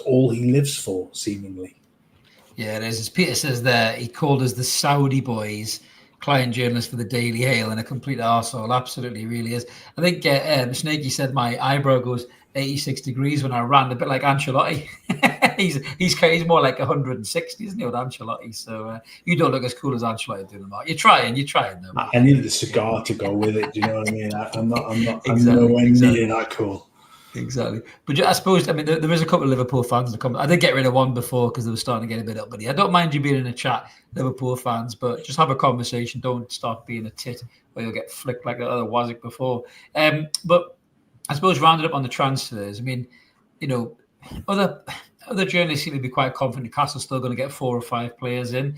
all he lives for, seemingly. Yeah, it is. As Peter says there, he called us the Saudi boys, client journalist for the Daily Hail, and a complete arsehole. Absolutely, really is. I think Snakey said my eyebrow goes 86 degrees when I ran, a bit like Ancelotti. he's more like 160, isn't he, with Ancelotti? So you don't look as cool as Ancelotti doing that. You're trying though. I need the cigar to go with it. Do you know what I mean? I'm nowhere near that cool. Exactly. But I suppose, there is a couple of Liverpool fans in the comments. I did get rid of one before because they were starting to get a bit uppity. I don't mind you being in a chat, Liverpool fans, but just have a conversation. Don't start being a tit or you'll get flicked like the other Wazik before. But I suppose rounded up on the transfers, other journalists seem to be quite confident Newcastle's still going to get 4 or 5 players in.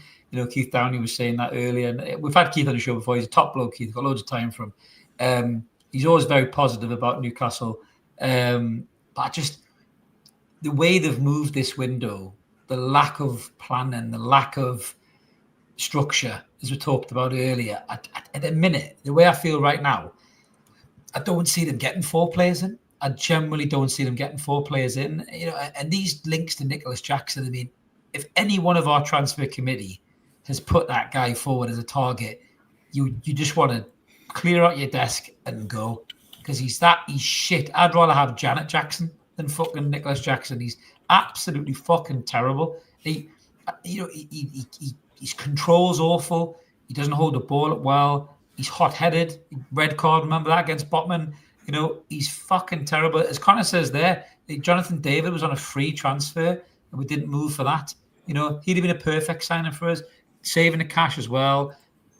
Keith Downey was saying that earlier. And we've had Keith on the show before. He's a top bloke, Keith. Got loads of time from him. He's always very positive about Newcastle. But just the way they've moved this window, the lack of planning, the lack of structure, as we talked about earlier, at the minute, the way I feel right now, I don't see them getting 4 players in. I generally don't see them getting 4 players in. And these links to Nicholas Jackson, if any one of our transfer committee has put that guy forward as a target, you just want to clear out your desk and go. Because he's shit. I'd rather have Janet Jackson than fucking Nicholas Jackson. He's absolutely fucking terrible. His control's awful. He doesn't hold the ball up well. He's hot-headed. Red card, remember that, against Botman? He's fucking terrible. As Connor says there, Jonathan David was on a free transfer and we didn't move for that. He'd have been a perfect signing for us, saving the cash as well.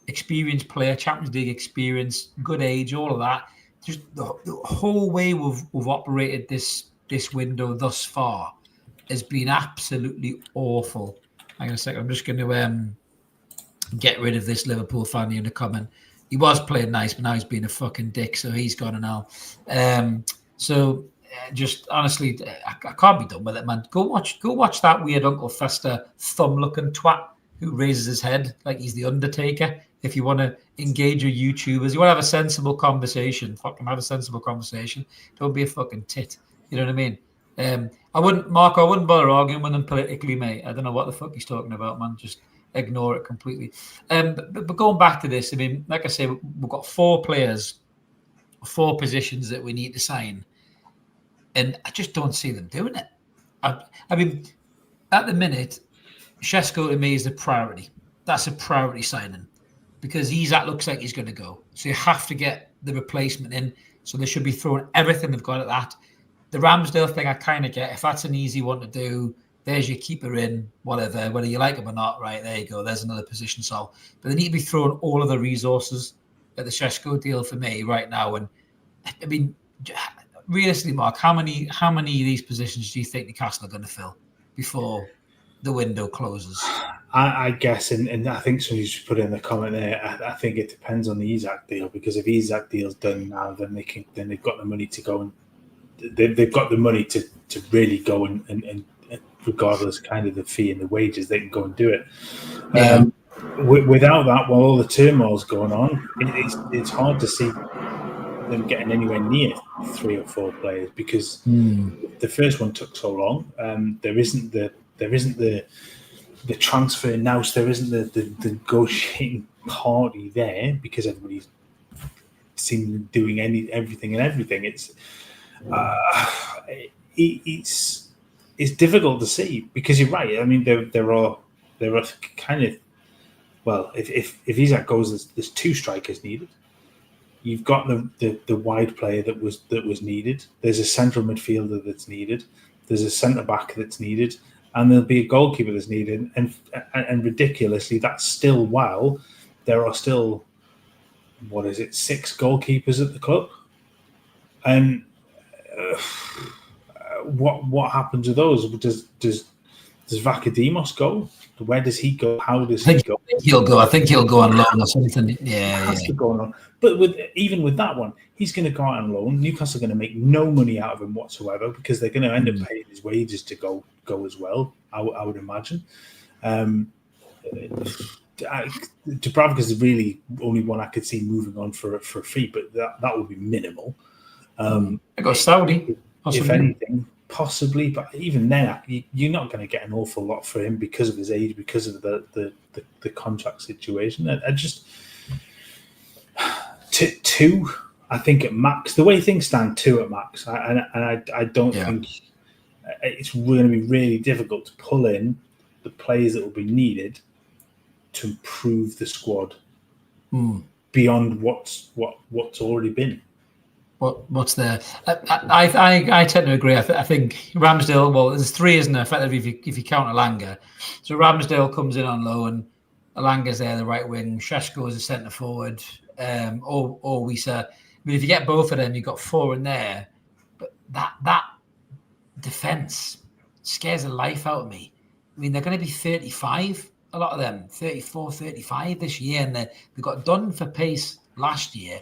Experienced player, Champions League experience, good age, all of that. Just the whole way we've operated this window thus far has been absolutely awful. Hang on a second. I'm just going to get rid of this Liverpool fan in the comment. He was playing nice, but now he's being a fucking dick, so he's gone now. Just honestly, I can't be done with it, man. Go watch that weird Uncle Fester thumb-looking twat who raises his head like he's the Undertaker. If you want to engage your YouTubers, you want to have a sensible conversation, fucking have a sensible conversation. Don't be a fucking tit. You know what I mean? I wouldn't bother arguing with him politically, mate. I don't know what the fuck he's talking about, man. Just ignore it completely. But going back to this, like I say, we've got 4 players, 4 positions that we need to sign. And I just don't see them doing it. At the minute, Shesko to me is the priority. That's a priority signing. Because Isak looks like he's going to go. So you have to get the replacement in. So they should be throwing everything they've got at that. The Ramsdale thing I kind of get. If that's an easy one to do, there's your keeper in, whatever. Whether you like him or not, right, there you go. There's another position solved. But they need to be throwing all of the resources at the Shesko deal for me right now. And realistically, Mark, how many of these positions do you think Newcastle are going to fill before the window closes? I guess, and I think somebody's put in the comment there. I think it depends on the Isak deal, because if Isak deal's done now, then they've got the money to go and they've got the money to really go and regardless kind of the fee and the wages, they can go and do it. Yeah. Without that, while all the turmoil's going on, it's hard to see them getting anywhere near 3 or 4 players, because the first one took so long. There isn't the transfer now, so there isn't the negotiating party there, because everybody's seen doing everything. It's it's difficult to see because you're right. I mean, there are kind of, well, if Isak goes, there's two strikers needed. You've got the wide player that was needed. There's a central midfielder that's needed. There's a centre back that's needed, and there'll be a goalkeeper that's needed. And ridiculously, that's still while there are still, what is it, 6 goalkeepers at the club, and what happens to those? Does Vakadimos go? Where does he go? How does he go? I think he'll go on loan or something. Yeah, has to go on. But even with that one, he's going to go out on loan. Newcastle are going to make no money out of him whatsoever because they're going to end up paying his wages to go as well. I would imagine. Dubravka is really only one I could see moving on for a fee, but that would be minimal. I got Saudi. If anything, possibly, but even then, you're not going to get an awful lot for him because of his age, because of the contract situation. I just 2, I think at max. The way things stand, 2 at max, I don't think it's going to be really difficult to pull in the players that will be needed to improve the squad beyond what's already been. What's there? I tend to agree. I think Ramsdale. Well, there's 3, isn't there? Effectively, if you count Alanga, so Ramsdale comes in on loan. Alanga's there, the right wing. Šeško is a centre forward. Or Wisa. I mean, if you get both of them, you've got 4 in there. But that defence scares the life out of me. I mean, they're going to be 35. A lot of them, 34, 35 this year, and they got done for pace last year.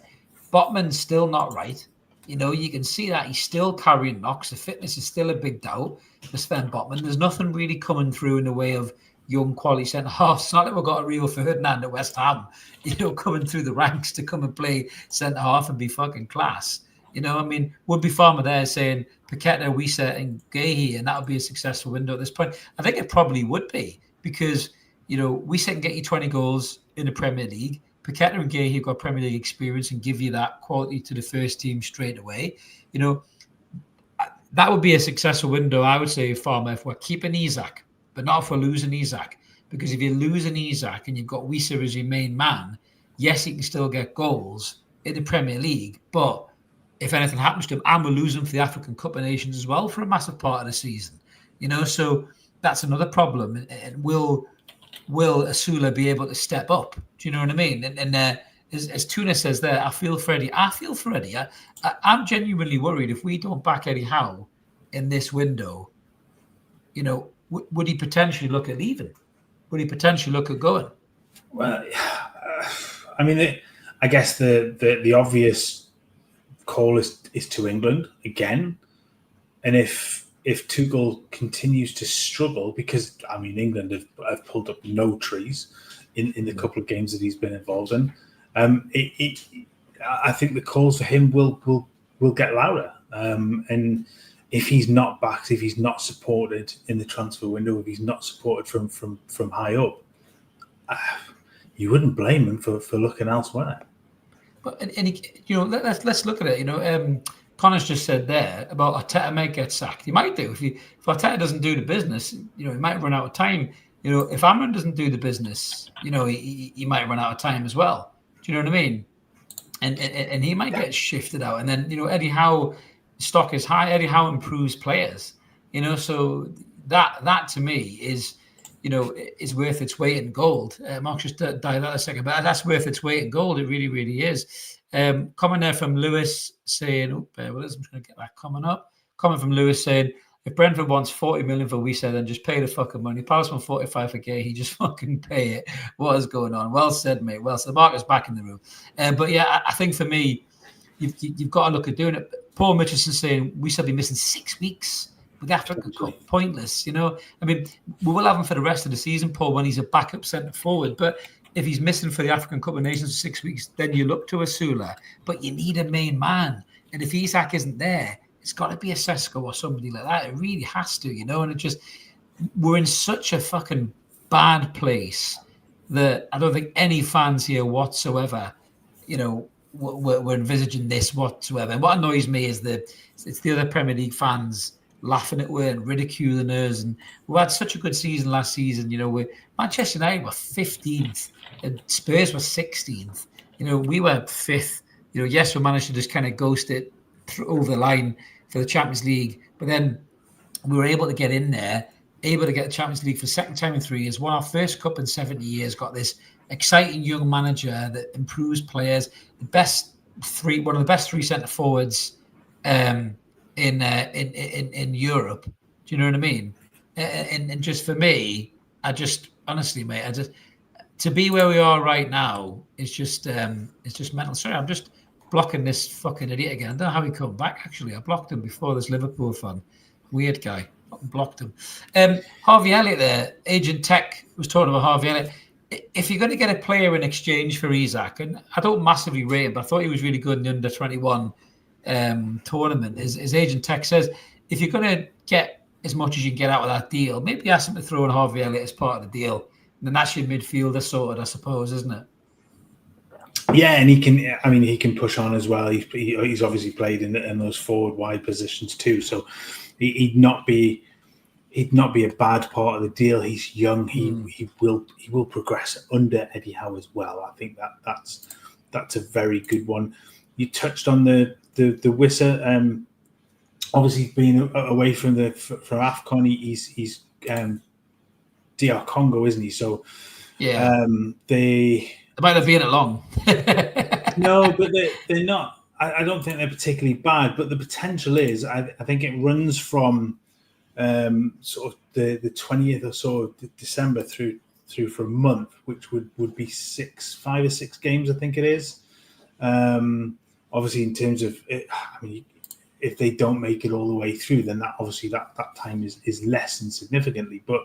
Botman's still not right. You know, you can see that he's still carrying knocks. The fitness is still a big doubt for Sven Botman. There's nothing really coming through in the way of young quality centre halves. It's not like we've got a real Ferdinand at West Ham, you know, coming through the ranks to come and play centre half and be fucking class. You know, I mean, would be Farmer there saying Paqueta, Wisa, and Guehi, and that would be a successful window at this point? I think it probably would be because, you know, Wisa can get you 20 goals in the Premier League. Paqueta and Guehi have got Premier League experience and give you that quality to the first team straight away. You know, that would be a successful window, I would say, Farmer, if we're keeping Isak, but not if we're losing Isak. Because if you're losing Isak and you've got Wisa as your main man, yes, he can still get goals in the Premier League, but if anything happens to him, and we're losing for the African Cup of Nations as well for a massive part of the season. You know, so that's another problem. And will Asula be able to step up? Do you know what I mean? And as Tuna says there, I feel for Eddie. I'm genuinely worried if we don't back Eddie Howe in this window, you know, would he potentially look at leaving? Would he potentially look at going? Well, I mean, I guess the obvious call is to England again. And if Tuchel continues to struggle, because, I mean, England have pulled up no trees in the couple of games that he's been involved in, I think the calls for him will get louder. And if he's not backed, if he's not supported in the transfer window, if he's not supported from high up, you wouldn't blame him for looking elsewhere. But you know, let's look at it. You know, Connor's just said there about Arteta might get sacked. He might do if Arteta doesn't do the business. You know, he might run out of time. You know, if Amran doesn't do the business, you know, he might run out of time as well. Do you know what I mean? And he might get shifted out. And then, you know, Eddie Howe stock is high. Eddie Howe improves players. You know, so that to me is, you know, is worth its weight in gold. Mark just died that a second, but that's worth its weight in gold. It really, really is. Comment there from Lewis saying, I'm just going to get that comment up. Comment from Lewis saying, if Brentford wants 40 million for Wisa, then just pay the fucking money. Palace want 45 for Gay. He just fucking pay it. What is going on? Well said, mate. Well said. Mark is back in the room. But yeah, I think for me, you've got to look at doing it. Paul Mitchelson saying Wisa be missing 6 weeks with the African Cup. Pointless, you know. I mean, we will have him for the rest of the season, Paul, when he's a backup centre forward. But if he's missing for the African Cup of Nations for 6 weeks, then you look to Asula. But you need a main man. And if Isak isn't there, it's got to be a Sesko or somebody like that. It really has to, you know. And it just, we're in such a fucking bad place that I don't think any fans here whatsoever, you know, we're envisaging this whatsoever. And what annoys me is it's the other Premier League fans laughing at us and ridiculing us. And we had such a good season last season. Manchester United were 15th and Spurs were 16th. We were 5th. Yes, we managed to just kind of ghost it over the line for the Champions League, but then we were able to get in there, able to get the Champions League for the second time in 3 years, won our first cup in 70 years, got this exciting young manager that improves players, one of the best three centre forwards in Europe. Do you know what I mean? And just for me, honestly, mate, to be where we are right now is just mental. Sorry, I'm just blocking this fucking idiot again. I don't know how he come back. Actually, I blocked him before, this Liverpool fan. Weird guy. Blocked him. Harvey Elliott there, Agent Tech was talking about Harvey Elliott. If you're going to get a player in exchange for Isak, and I don't massively rate him, but I thought he was really good in the under-21 tournament, as Agent Tech says, if you're going to get as much as you can get out of that deal, maybe ask him to throw in Harvey Elliott as part of the deal. And then that's your midfielder sorted, I suppose, isn't it? Yeah, and he can push on as well. He's obviously played in those forward wide positions too, so he'd not be a bad part of the deal. He's young. He will progress under Eddie Howe as well. I think that's a very good one. You touched on the Wissa. Obviously, being away from AFCON, he's DR Congo, isn't he? So yeah, they might not be in it long. No, but they're not. I don't think they're particularly bad, but the potential is. I think it runs from sort of the 20th or so of December through for a month, which would be 5 or 6 games, I think it is. Obviously, in terms of it, if they don't make it all the way through, then that time is lessened significantly. But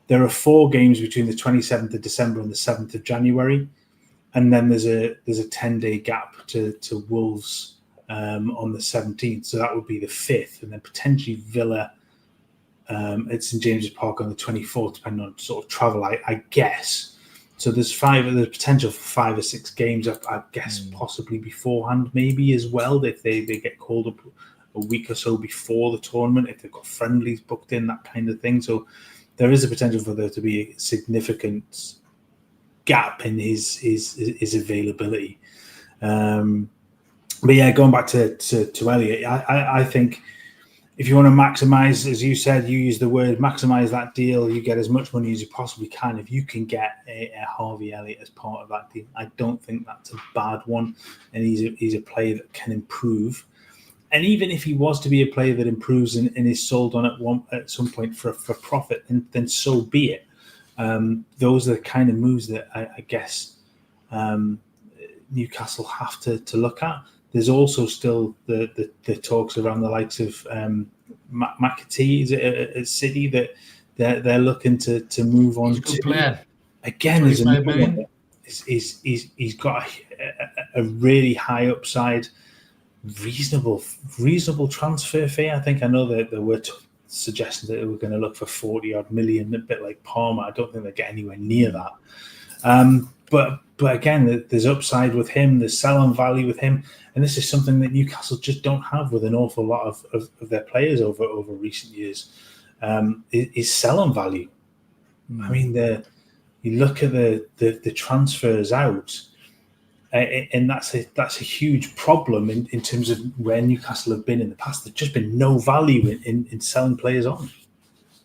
there are 4 games between the 27th of December and the 7th of January. And then there's a 10-day gap to Wolves on the 17th. So that would be the 5th. And then potentially Villa at St James's Park on the 24th, depending on sort of travel, I guess. So there's potential for 5 or 6 games, I guess, possibly beforehand, maybe as well, if they get called up a week or so before the tournament, if they've got friendlies booked in, that kind of thing. So there is a potential for there to be a significant gap in his availability. But yeah, going back to Elliott, I think if you want to maximize, as you said, you use the word maximize that deal, you get as much money as you possibly can. If you can get a Harvey Elliott as part of that deal, I don't think that's a bad one. And he's a player that can improve. And even if he was to be a player that improves and is sold on at some point for profit, then so be it. Those are the kind of moves that I guess Newcastle have to look at. There's also still the talks around the likes of McAtee at City that they're looking to move on. He's a good player. Again, there's another one. He's got a really high upside, reasonable transfer fee. I think I know that there were suggestions that they were going to look for 40-odd million, a bit like Palmer. I don't think they get anywhere near that. But again, there's upside with him. There's sell-on value with him, and this is something that Newcastle just don't have with an awful lot of their players over recent years. Is sell-on value. I mean, you look at the transfers out, and that's a huge problem in terms of where Newcastle have been in the past. There's just been no value in selling players on.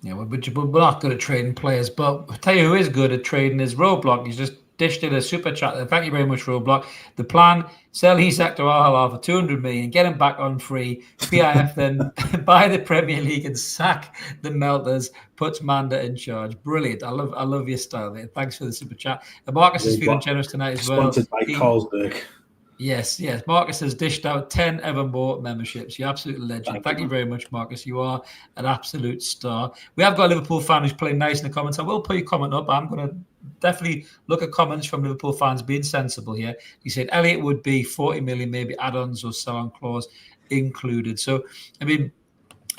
Yeah, we're not good at trading players, but I'll tell you who is good at trading is Roadblock. He's just dished in a super chat. Thank you very much, Roadblock. The plan: sell Isak to Al-Hilal for 200 million, get him back on free. PIF then buy the Premier League and sack the Melters. Puts Manda in charge. Brilliant. I love your style, mate. Thanks for the super chat. And Marcus is feeling generous tonight as well. Sponsored by Carlsberg. Yes. Marcus has dished out 10 Evermore memberships. You're absolute legend. Thank you very much, Marcus. You are an absolute star. We have got a Liverpool fan who's playing nice in the comments. I will put your comment up. I'm going to definitely look at comments from Liverpool fans being sensible here. He said Elliott would be 40 million, maybe add-ons or sell-on clause included. So, I mean,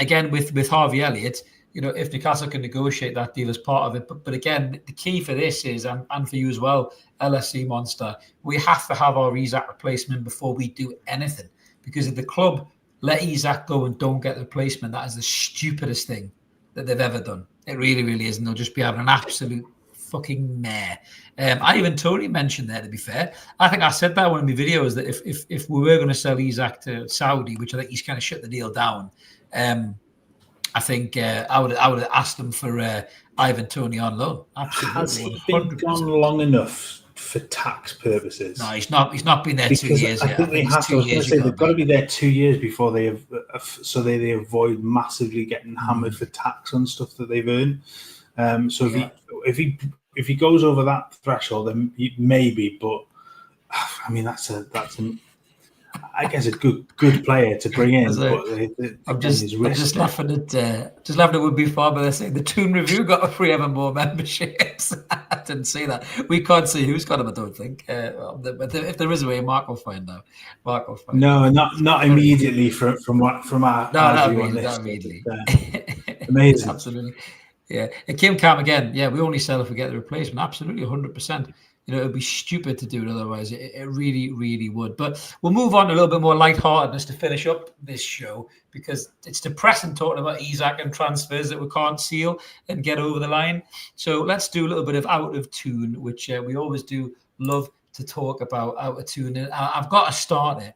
again, with Harvey Elliott, if Newcastle can negotiate that deal as part of it. But again, the key for this is, and for you as well, LSC Monster, we have to have our Isak replacement before we do anything. Because if the club let Isak go and don't get the replacement, that is the stupidest thing that they've ever done. It really, really is. And they'll just be having an absolute fucking mare. Ivan Toney mentioned there, to be fair. I think I said that in one of my videos, that if we were going to sell Isak to Saudi, which I think he's kind of shut the deal down, I think I would have asked them for Ivan Toney on loan. Absolutely. Has he been gone long enough for tax purposes? No, he's not. He's not been there because 2 years I yet. think they have to. I was going to say they've got to be there 2 years before they have, so they avoid massively getting hammered for tax on stuff that they've earned. So if he goes over that threshold, then maybe. But I mean, that's I guess a good player to bring in. I'm just laughing at would be far, but they're saying the Toon Review got a free Evermore memberships. I didn't see that. We can't see who's got them, I don't think. But if there is a way, Mark will find out. No, not immediately from our not view immediately, on this. not immediately. Amazing. Absolutely. Yeah. And Kim Cam again. Yeah, we only sell if we get the replacement. Absolutely, 100%. You know, it'd be stupid to do it otherwise. It really, really would. But we'll move on to a little bit more lightheartedness to finish up this show, because it's depressing talking about Isak and transfers that we can't seal and get over the line. So let's do a little bit of Out of Toon, which we always do love to talk about Out of Toon. And I've got to start it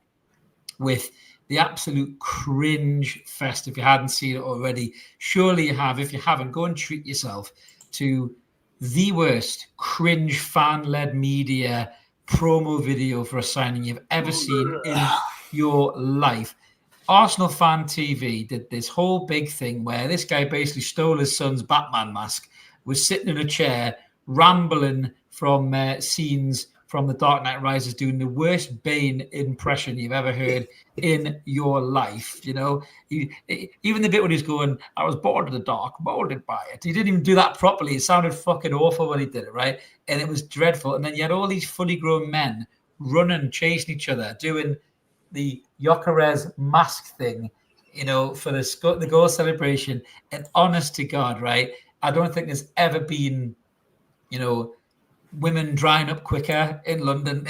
with the absolute cringe fest. If you hadn't seen it already, surely you have. If you haven't, go and treat yourself to the worst cringe fan-led media promo video for a signing you've ever seen in your life. Arsenal Fan TV did this whole big thing where this guy basically stole his son's Batman mask, was sitting in a chair, rambling from scenes from The Dark Knight Rises, doing the worst Bane impression you've ever heard in your life. You know, even the bit when he's going, I was bored of the dark, molded by it. He didn't even do that properly. It sounded fucking awful when he did it, right? And it was dreadful. And then you had all these fully grown men running, chasing each other, doing the Gyimaraes mask thing, you know, for the goal celebration. And honest to God, right, I don't think there's ever been, you know, women drying up quicker in London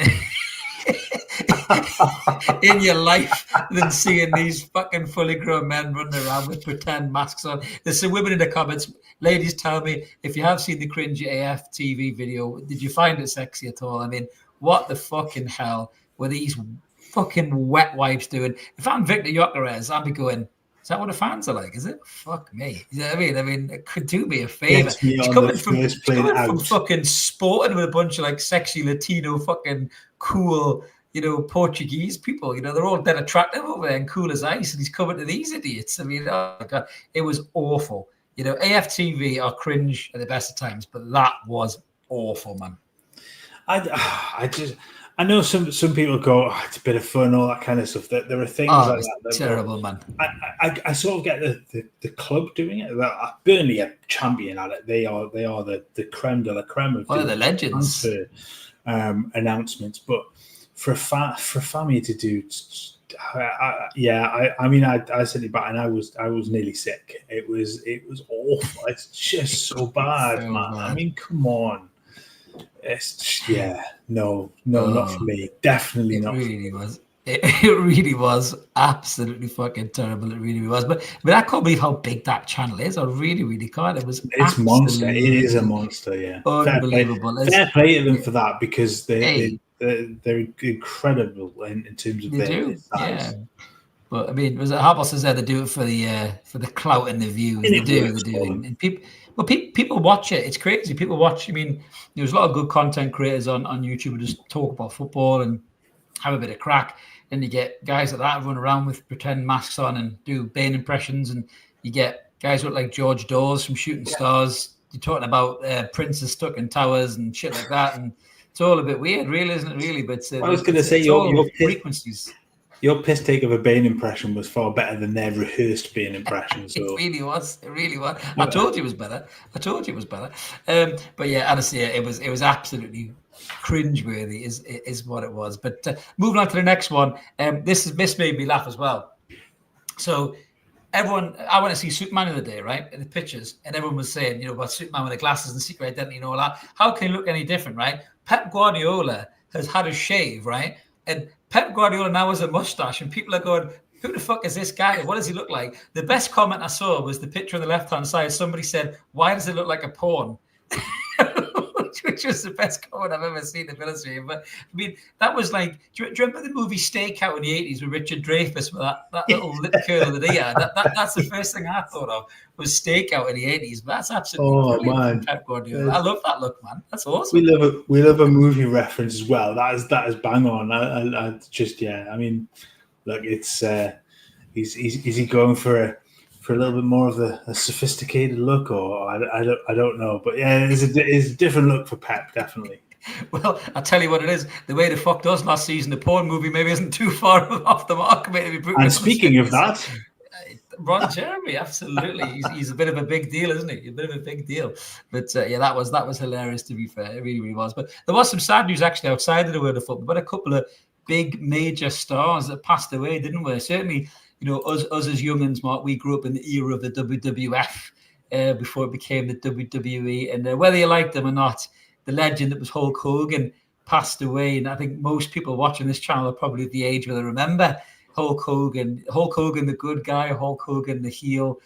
in your life than seeing these fucking fully grown men running around with pretend masks on. There's some women in the comments. Ladies, tell me if you have seen the cringe AF TV video, did you find it sexy at all? I mean, what the fucking hell were these fucking wet wipes doing? If I'm Victor Gyimaraes, I'd be going, is that what the fans are like? Is it? Fuck me. You know what I mean? It could do me a favor. He's coming from fucking sporting with a bunch of like sexy Latino fucking cool, you know, Portuguese people. You know, they're all dead attractive over there and cool as ice. And he's coming to these idiots. I mean, oh my God, it was awful. You know, AFTV are cringe at the best of times, but that was awful, man. I know some people go, oh, it's a bit of fun, all that kind of stuff. There are things like that. Terrible, man. I sort of get the club doing it. Burnley are champion at it. They are the creme de la creme of the legends announcements. But for family to do, I mean, I said it back, and I was nearly sick. It was awful. It's just so bad, man. I mean, come on. It's not for me. Definitely not. It really was absolutely fucking terrible. It really was. But I can't believe how big that channel is. I really can't. It's monster. It is a monster. Yeah, unbelievable. Fair play to them for that, because they're incredible in terms of their size. Yeah. But I mean, was it Harbaugh says they do it for the clout and the views. They do. And people watch it. It's crazy. People watch. I mean, there's a lot of good content creators on YouTube who just talk about football and have a bit of crack. And you get guys like that run around with pretend masks on and do Bane impressions. And you get guys who look like George Dawes from Shooting Stars. You're talking about princes stuck in towers and shit like that. And it's all a bit weird, really, isn't it? Really, but I was going to say your frequencies. Your piss take of a Bane impression was far better than their rehearsed Bane impression. So. It really was. I told you it was better. But yeah, honestly, it was absolutely cringeworthy is what it was. But moving on to the next one, this made me laugh as well. So everyone, I went to see Superman the other day, right? In the pictures, and everyone was saying, you know, about Superman with the glasses and secret identity and all that. How can he look any different, right? Pep Guardiola has had a shave, right? And Pep Guardiola now has a mustache, and people are going, who the fuck is this guy? What does he look like? The best comment I saw was the picture on the left-hand side. Somebody said, why does it look like a porn? Which was the best comment I've ever seen, to be honest with you. But I mean, that was like, do you remember the movie Stakeout in the 80s with Richard Dreyfuss with that little lip curl that he had? That's the first thing I thought of was Stakeout in the 80s. But that's absolutely brilliant from Pep Guardiola. I love that look, man. That's awesome. We love a movie reference as well. That is bang on. I just, yeah. I mean, look, it's is he going for a little bit more of a sophisticated look, or I don't know, but yeah, it's a different look for Pep, definitely. Well, I'll tell you what it is. The way they fucked us last season, the porn movie maybe isn't too far off the mark. And speaking of that, Ron Jeremy, absolutely, he's a bit of a big deal, isn't he? A bit of a big deal. But yeah, that was hilarious. To be fair, it really was. But there was some sad news actually outside of the world of football. But a couple of big major stars that passed away, didn't we? Certainly. Us as youngins, Mark, we grew up in the era of the WWF before it became the WWE. And whether you liked them or not, the legend that was Hulk Hogan passed away. And I think most people watching this channel are probably at the age where they remember Hulk Hogan, the good guy, Hulk Hogan, the heel,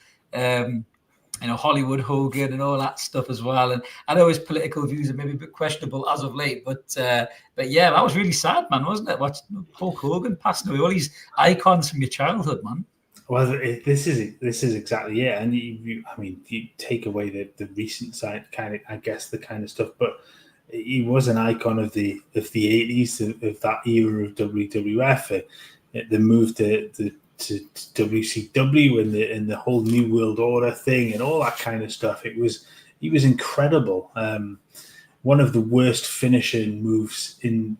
Hollywood Hogan and all that stuff as well. And I know his political views are maybe a bit questionable as of late, but yeah, that was really sad, man, wasn't it? Watching Hulk Hogan passing away, all these icons from your childhood, man. Well, this is exactly it. And you take away the recent side, kind of, I guess, the kind of stuff, but he was an icon of the 80s, of that era of WWF. The move to WCW and the whole New World Order thing and all that kind of stuff. He was incredible. One of the worst finishing moves in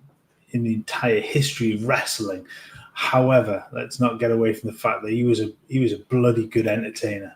the entire history of wrestling. However, let's not get away from the fact that he was a bloody good entertainer.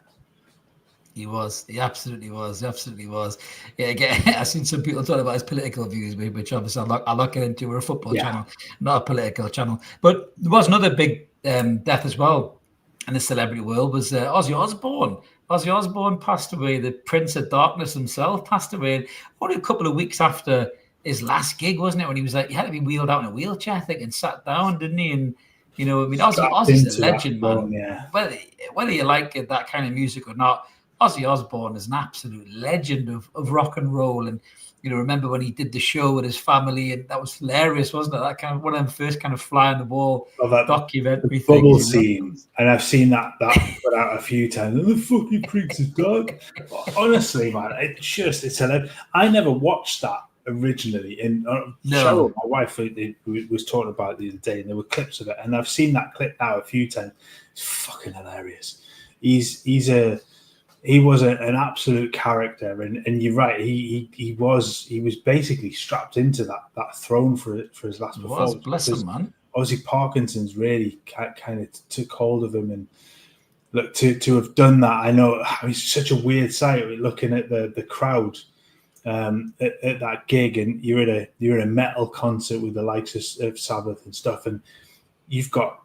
He was. He absolutely was. He absolutely was. Yeah, again, I've seen some people talk about his political views, which obviously I'll not get into. We're a football channel, not a political channel. But there was another big death as well in the celebrity world, was Ozzy Osbourne. Ozzy Osbourne passed away. The Prince of Darkness himself passed away. And only a couple of weeks after his last gig, wasn't it? When he was like, he had to be wheeled out in a wheelchair, I think, and sat down, didn't he? And Ozzy's a legend, man. Yeah. Whether you like that kind of music or not, Ozzy Osbourne is an absolute legend of rock and roll. And, remember when he did the show with his family, and that was hilarious, wasn't it? That kind of one of them first kind of fly on the wall documentary things. Bubble scene. And I've seen that put out a few times. And the fucking Prince of Dark. Honestly, man, it's hilarious. I never watched that originally. And Cheryl, my wife, was talking about it the other day, and there were clips of it. And I've seen that clip now a few times. It's fucking hilarious. He was an absolute character, and you're right. He was basically strapped into that throne for his last performance. Bless him, man. Obviously, Parkinson's really kind of took hold of him, and look to have done that. I know it's such a weird sight looking at the crowd at that gig, and you're at a metal concert with the likes of Sabbath and stuff, and you've got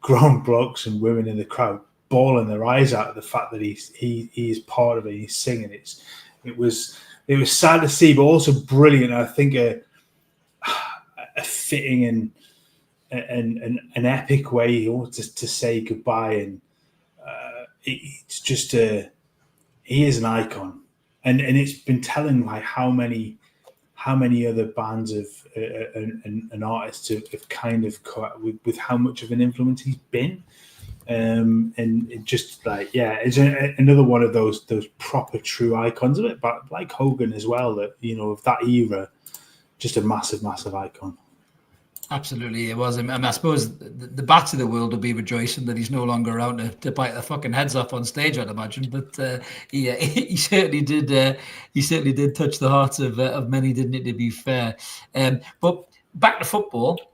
grown blokes and women in the crowd bawling their eyes out at the fact that he is part of it. He's singing. It was sad to see, but also brilliant. I think a fitting and an epic way to say goodbye, and it's just he is an icon, and it's been telling like how many other bands and artists have kind of with how much of an influence he's been. And it just it's another one of those proper true icons of it, but like Hogan as well, that of that era, just a massive icon. Absolutely, it was. I suppose the bats of the world will be rejoicing that he's no longer around to bite their fucking heads off on stage, I'd imagine. But he certainly did. He certainly did touch the hearts of many, didn't it? To be fair, but back to football.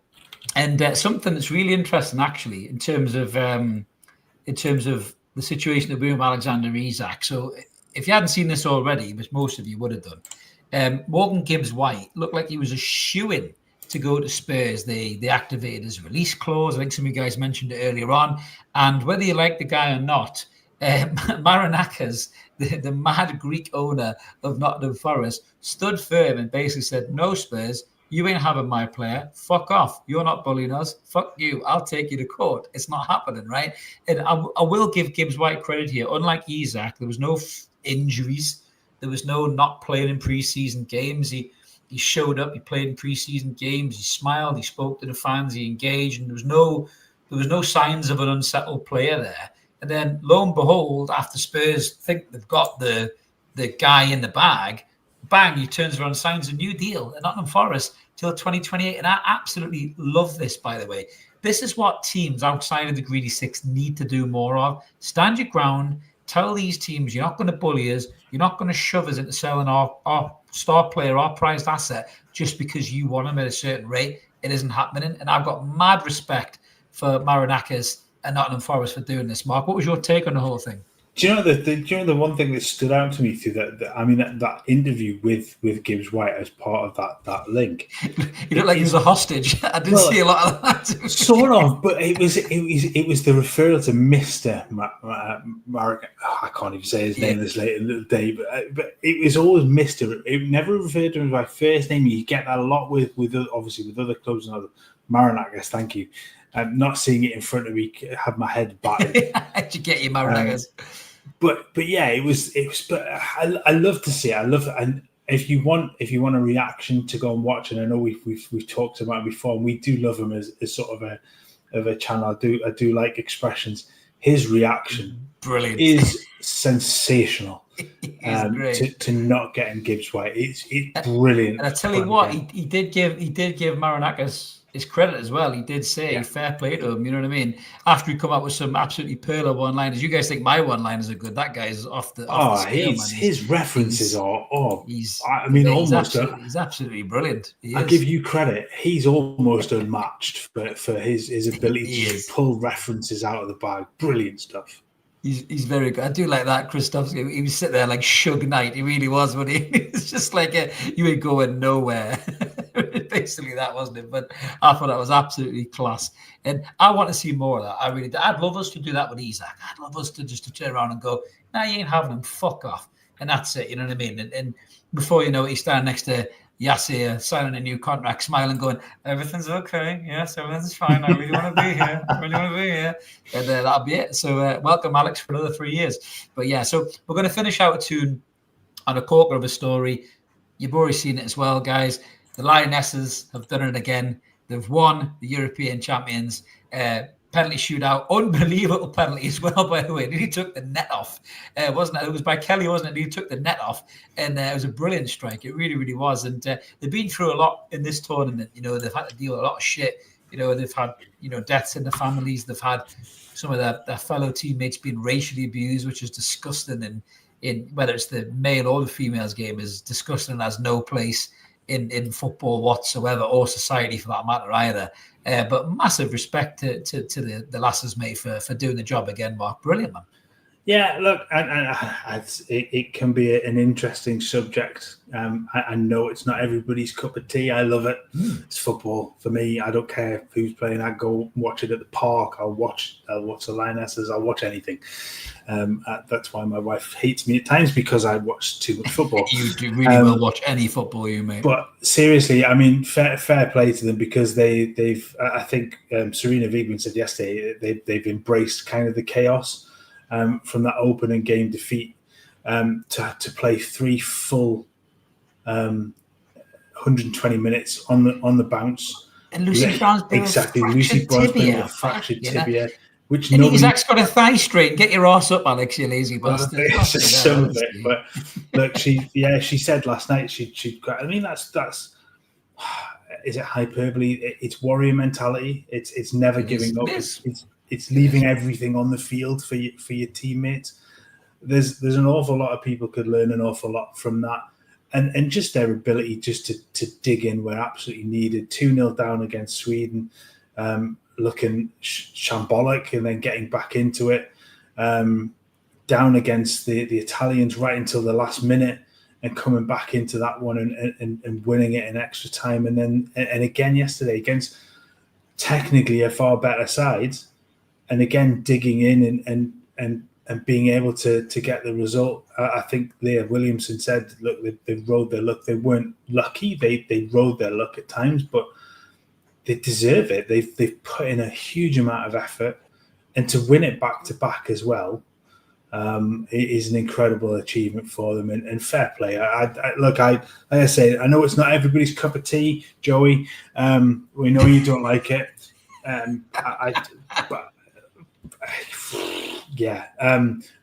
And something that's really interesting, actually, in terms of the situation that we're in with Alexander Isak. So, if you hadn't seen this already, which most of you would have done, Morgan Gibbs-White looked like he was a shoo-in to go to Spurs. They activated his release clause. I think some of you guys mentioned it earlier on. And whether you like the guy or not, Marinakis, the mad Greek owner of Nottingham Forest, stood firm and basically said, "No, Spurs. You ain't having my player. Fuck off. You're not bullying us. Fuck you. I'll take you to court. It's not happening, right? And I will give Gibbs White credit here. Unlike Isak, there was no injuries. There was no not playing in preseason games. He showed up. He played in preseason games. He smiled. He spoke to the fans. He engaged. And there was no signs of an unsettled player there. And then, lo and behold, after Spurs think they've got the guy in the bag, bang, he turns around and signs a new deal at Nottingham Forest till 2028. And I absolutely love this, by the way. This is what teams outside of the Greedy Six need to do more of. Stand your ground. Tell these teams you're not going to bully us. You're not going to shove us into selling our star player, our prized asset, just because you want him at a certain rate. It isn't happening. And I've got mad respect for Marinakis and Nottingham Forest for doing this. Mark, what was your take on the whole thing? Do you know the one thing that stood out to me through that interview with Gibbs White as part of that link? You look like he was a hostage. I didn't see a lot of that. Sort of, but it was the referral to Mr. Marek. I can't even say his name this late in the day, but it was always Mr. It never referred to him by first name. You get that a lot with obviously with other clubs and other Marinakis. Thank you. Not seeing it in front of me, had my head battered. How'd you get your Marinakis? But yeah, it was. But I love to see it. I love it. And if you want a reaction to go and watch, and I know we've talked about it before, and we do love him as sort of a channel. I do like expressions. His reaction, brilliant, is sensational. Great. To not getting Gibbs White, it's brilliant. And I tell you what, he did give Marinakis his credit as well. He did say fair play to him, you know what I mean? After he come up with some absolutely perler one-liners. You guys think my one-liners are good. That guy's off the scale, man. His references are he's absolutely brilliant. I give you credit. He's almost unmatched for his ability to pull references out of the bag. Brilliant stuff. He's very good. I do like that, Christoph. He was sitting there like Suge Knight. He really was, but it's just like you ain't going nowhere. Basically, that wasn't it. But I thought that was absolutely class, and I want to see more of that. I really do. I'd love us to do that with Isak. I'd love us to turn around and go, "Nah, you ain't having him. Fuck off," and that's it. You know what I mean? And before you know it, he's standing next to Yassir, signing a new contract, smiling, going, "Everything's okay. Yes, everything's fine. I really want to be here. I really want to be here." And that'll be it. So welcome, Alex, for another 3 years. But yeah, so we're going to finish Out of Toon on a corker of a story. You've already seen it as well, guys. The Lionesses have done it again. They've won the European champions. Penalty shootout, unbelievable penalty as well, by the way. He took the net off, wasn't it? It was by Kelly, wasn't it? He took the net off, and it was a brilliant strike. It really, really was. And they've been through a lot in this tournament. You know, they've had to deal with a lot of shit. You know, they've had, deaths in the families. They've had some of their fellow teammates being racially abused, which is disgusting. And in whether it's the male or the females game is disgusting and has no place in football whatsoever, or society for that matter either. But massive respect to the lasses, mate, for doing the job again, Mark. Brilliant, man. Yeah, look, and it can be an interesting subject. I know it's not everybody's cup of tea. I love it. It's football for me. I don't care who's playing. I go watch it at the park. I'll watch the Lionesses. I'll watch anything. That's why my wife hates me at times, because I watch too much football. You do really will watch any football, you mate. But seriously, I mean, fair play to them, because they've. I think Serena Wiegmann said yesterday they've embraced kind of the chaos. From that opening game defeat to play 3 full 120 minutes on the bounce. And Lucy Brown's been a fractured tibia. Which and Isak's got a thigh strain. Get your ass up, Alex, you lazy bastard. It's just some of it. But look, she said last night she. I mean, that's. Is it hyperbole? It's warrior mentality. It's never giving up. It's leaving everything on the field for your teammates. There's an awful lot of people could learn an awful lot from that, and just their ability just to dig in where absolutely needed. 2-0 down against Sweden, looking shambolic, and then getting back into it. Down against the Italians right until the last minute, and coming back into that one and winning it in extra time, and again yesterday against technically a far better side. And again, digging in and being able to get the result. I think Leah Williamson said, look, they rode their luck. They weren't lucky. They rode their luck at times, but they deserve it. They've put in a huge amount of effort, and to win it back to back as well, it is an incredible achievement for them, and fair play. Like I say, I know it's not everybody's cup of tea, Joey. We know you don't like it.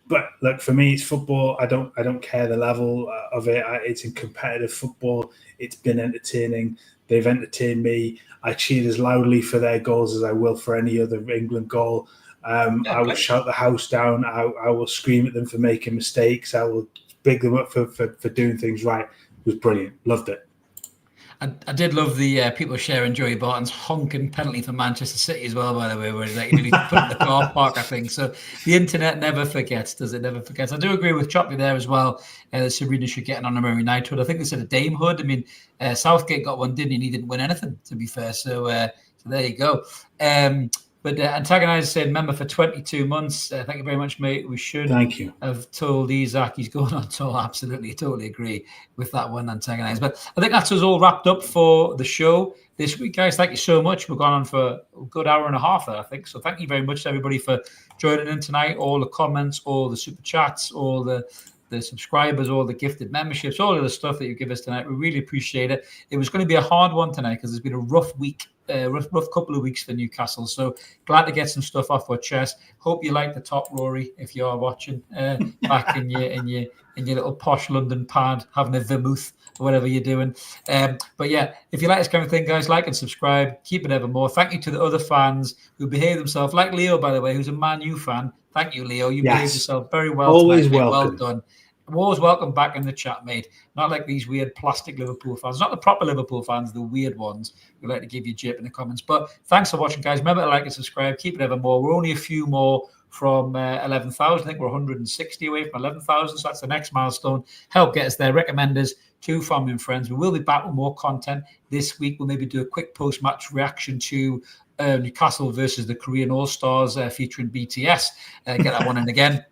But look, for me, it's football. I don't care the level of it. It's in competitive football. It's been entertaining. They've entertained me. I cheered as loudly for their goals as I will for any other England goal. I will shout the house down. I will scream at them for making mistakes. I will big them up for doing things right. It was brilliant. Loved it. I did love the people sharing Joey Barton's honking penalty for Manchester City as well, by the way, where he's like really put in the car park, I think. So the internet never forgets, does it? Never forgets. I do agree with Choppy there as well. Serena should get an honorary knighthood. I think they said a damehood. I mean, Southgate got one, didn't he? And he didn't win anything, to be fair. So there you go. But Antagonized said, member for 22 months. Thank you very much, mate. We should have told Isak he's going on tour. Absolutely, totally agree with that one, Antagonized. But I think that's us all wrapped up for the show this week, guys. Thank you so much. We've gone on for a good hour and a half there, I think. So thank you very much to everybody for joining in tonight. All the comments, all the super chats, all the subscribers, all the gifted memberships, all of the stuff that you give us tonight. We really appreciate it. It was going to be a hard one tonight because it's been a rough week. Rough couple of weeks for Newcastle, so glad to get some stuff off our chest. Hope you like the top, Rory, if you are watching back in your little posh London pad having a vermouth or whatever you're doing. But yeah, if you like this kind of thing, guys, like and subscribe. Keep it ever more. Thank you to the other fans who behave themselves, like Leo, by the way, who's a Man U fan. Thank you, Leo. You behaved yourself very well. Always tonight, welcome. Well done. Always welcome back in the chat, mate. Not like these weird plastic Liverpool fans. Not the proper Liverpool fans, the weird ones. We like to give you jip in the comments. But thanks for watching, guys. Remember to like and subscribe. Keep it ever more. We're only a few more from 11,000. I think we're 160 away from 11,000. So that's the next milestone. Help get us there. Recommend us to family and friends. We will be back with more content this week. We'll maybe do a quick post-match reaction to Newcastle versus the Korean All-Stars featuring BTS. Get that one in again.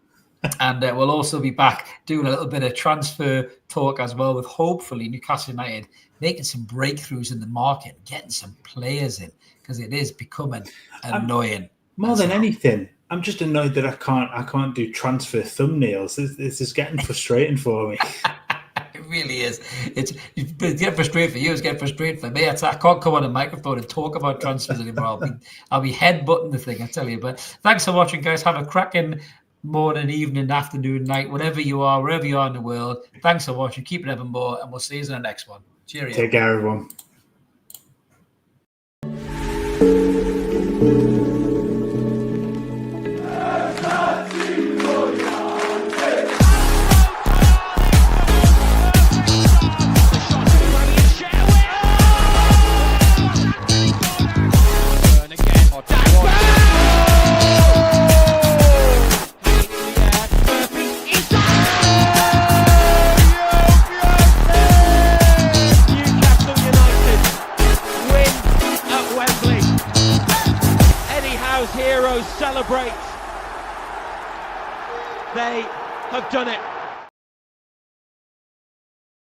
And we'll also be back doing a little bit of transfer talk as well, with hopefully Newcastle United making some breakthroughs in the market, getting some players in, because it is becoming annoying. More than anything, I'm just annoyed that I can't do transfer thumbnails. This is getting frustrating for me. It really is. It's getting frustrated for you. It's getting frustrated for me. I can't come on a microphone and talk about transfers anymore. I'll be headbutting the thing, I tell you. But thanks for watching, guys. Have a cracking morning, evening, afternoon, night, whatever you are, wherever you are in the world. Thanks for watching. Keep it ever more, and we'll see you in the next one. Cheerio. Take care, everyone. Celebrate. They have done it.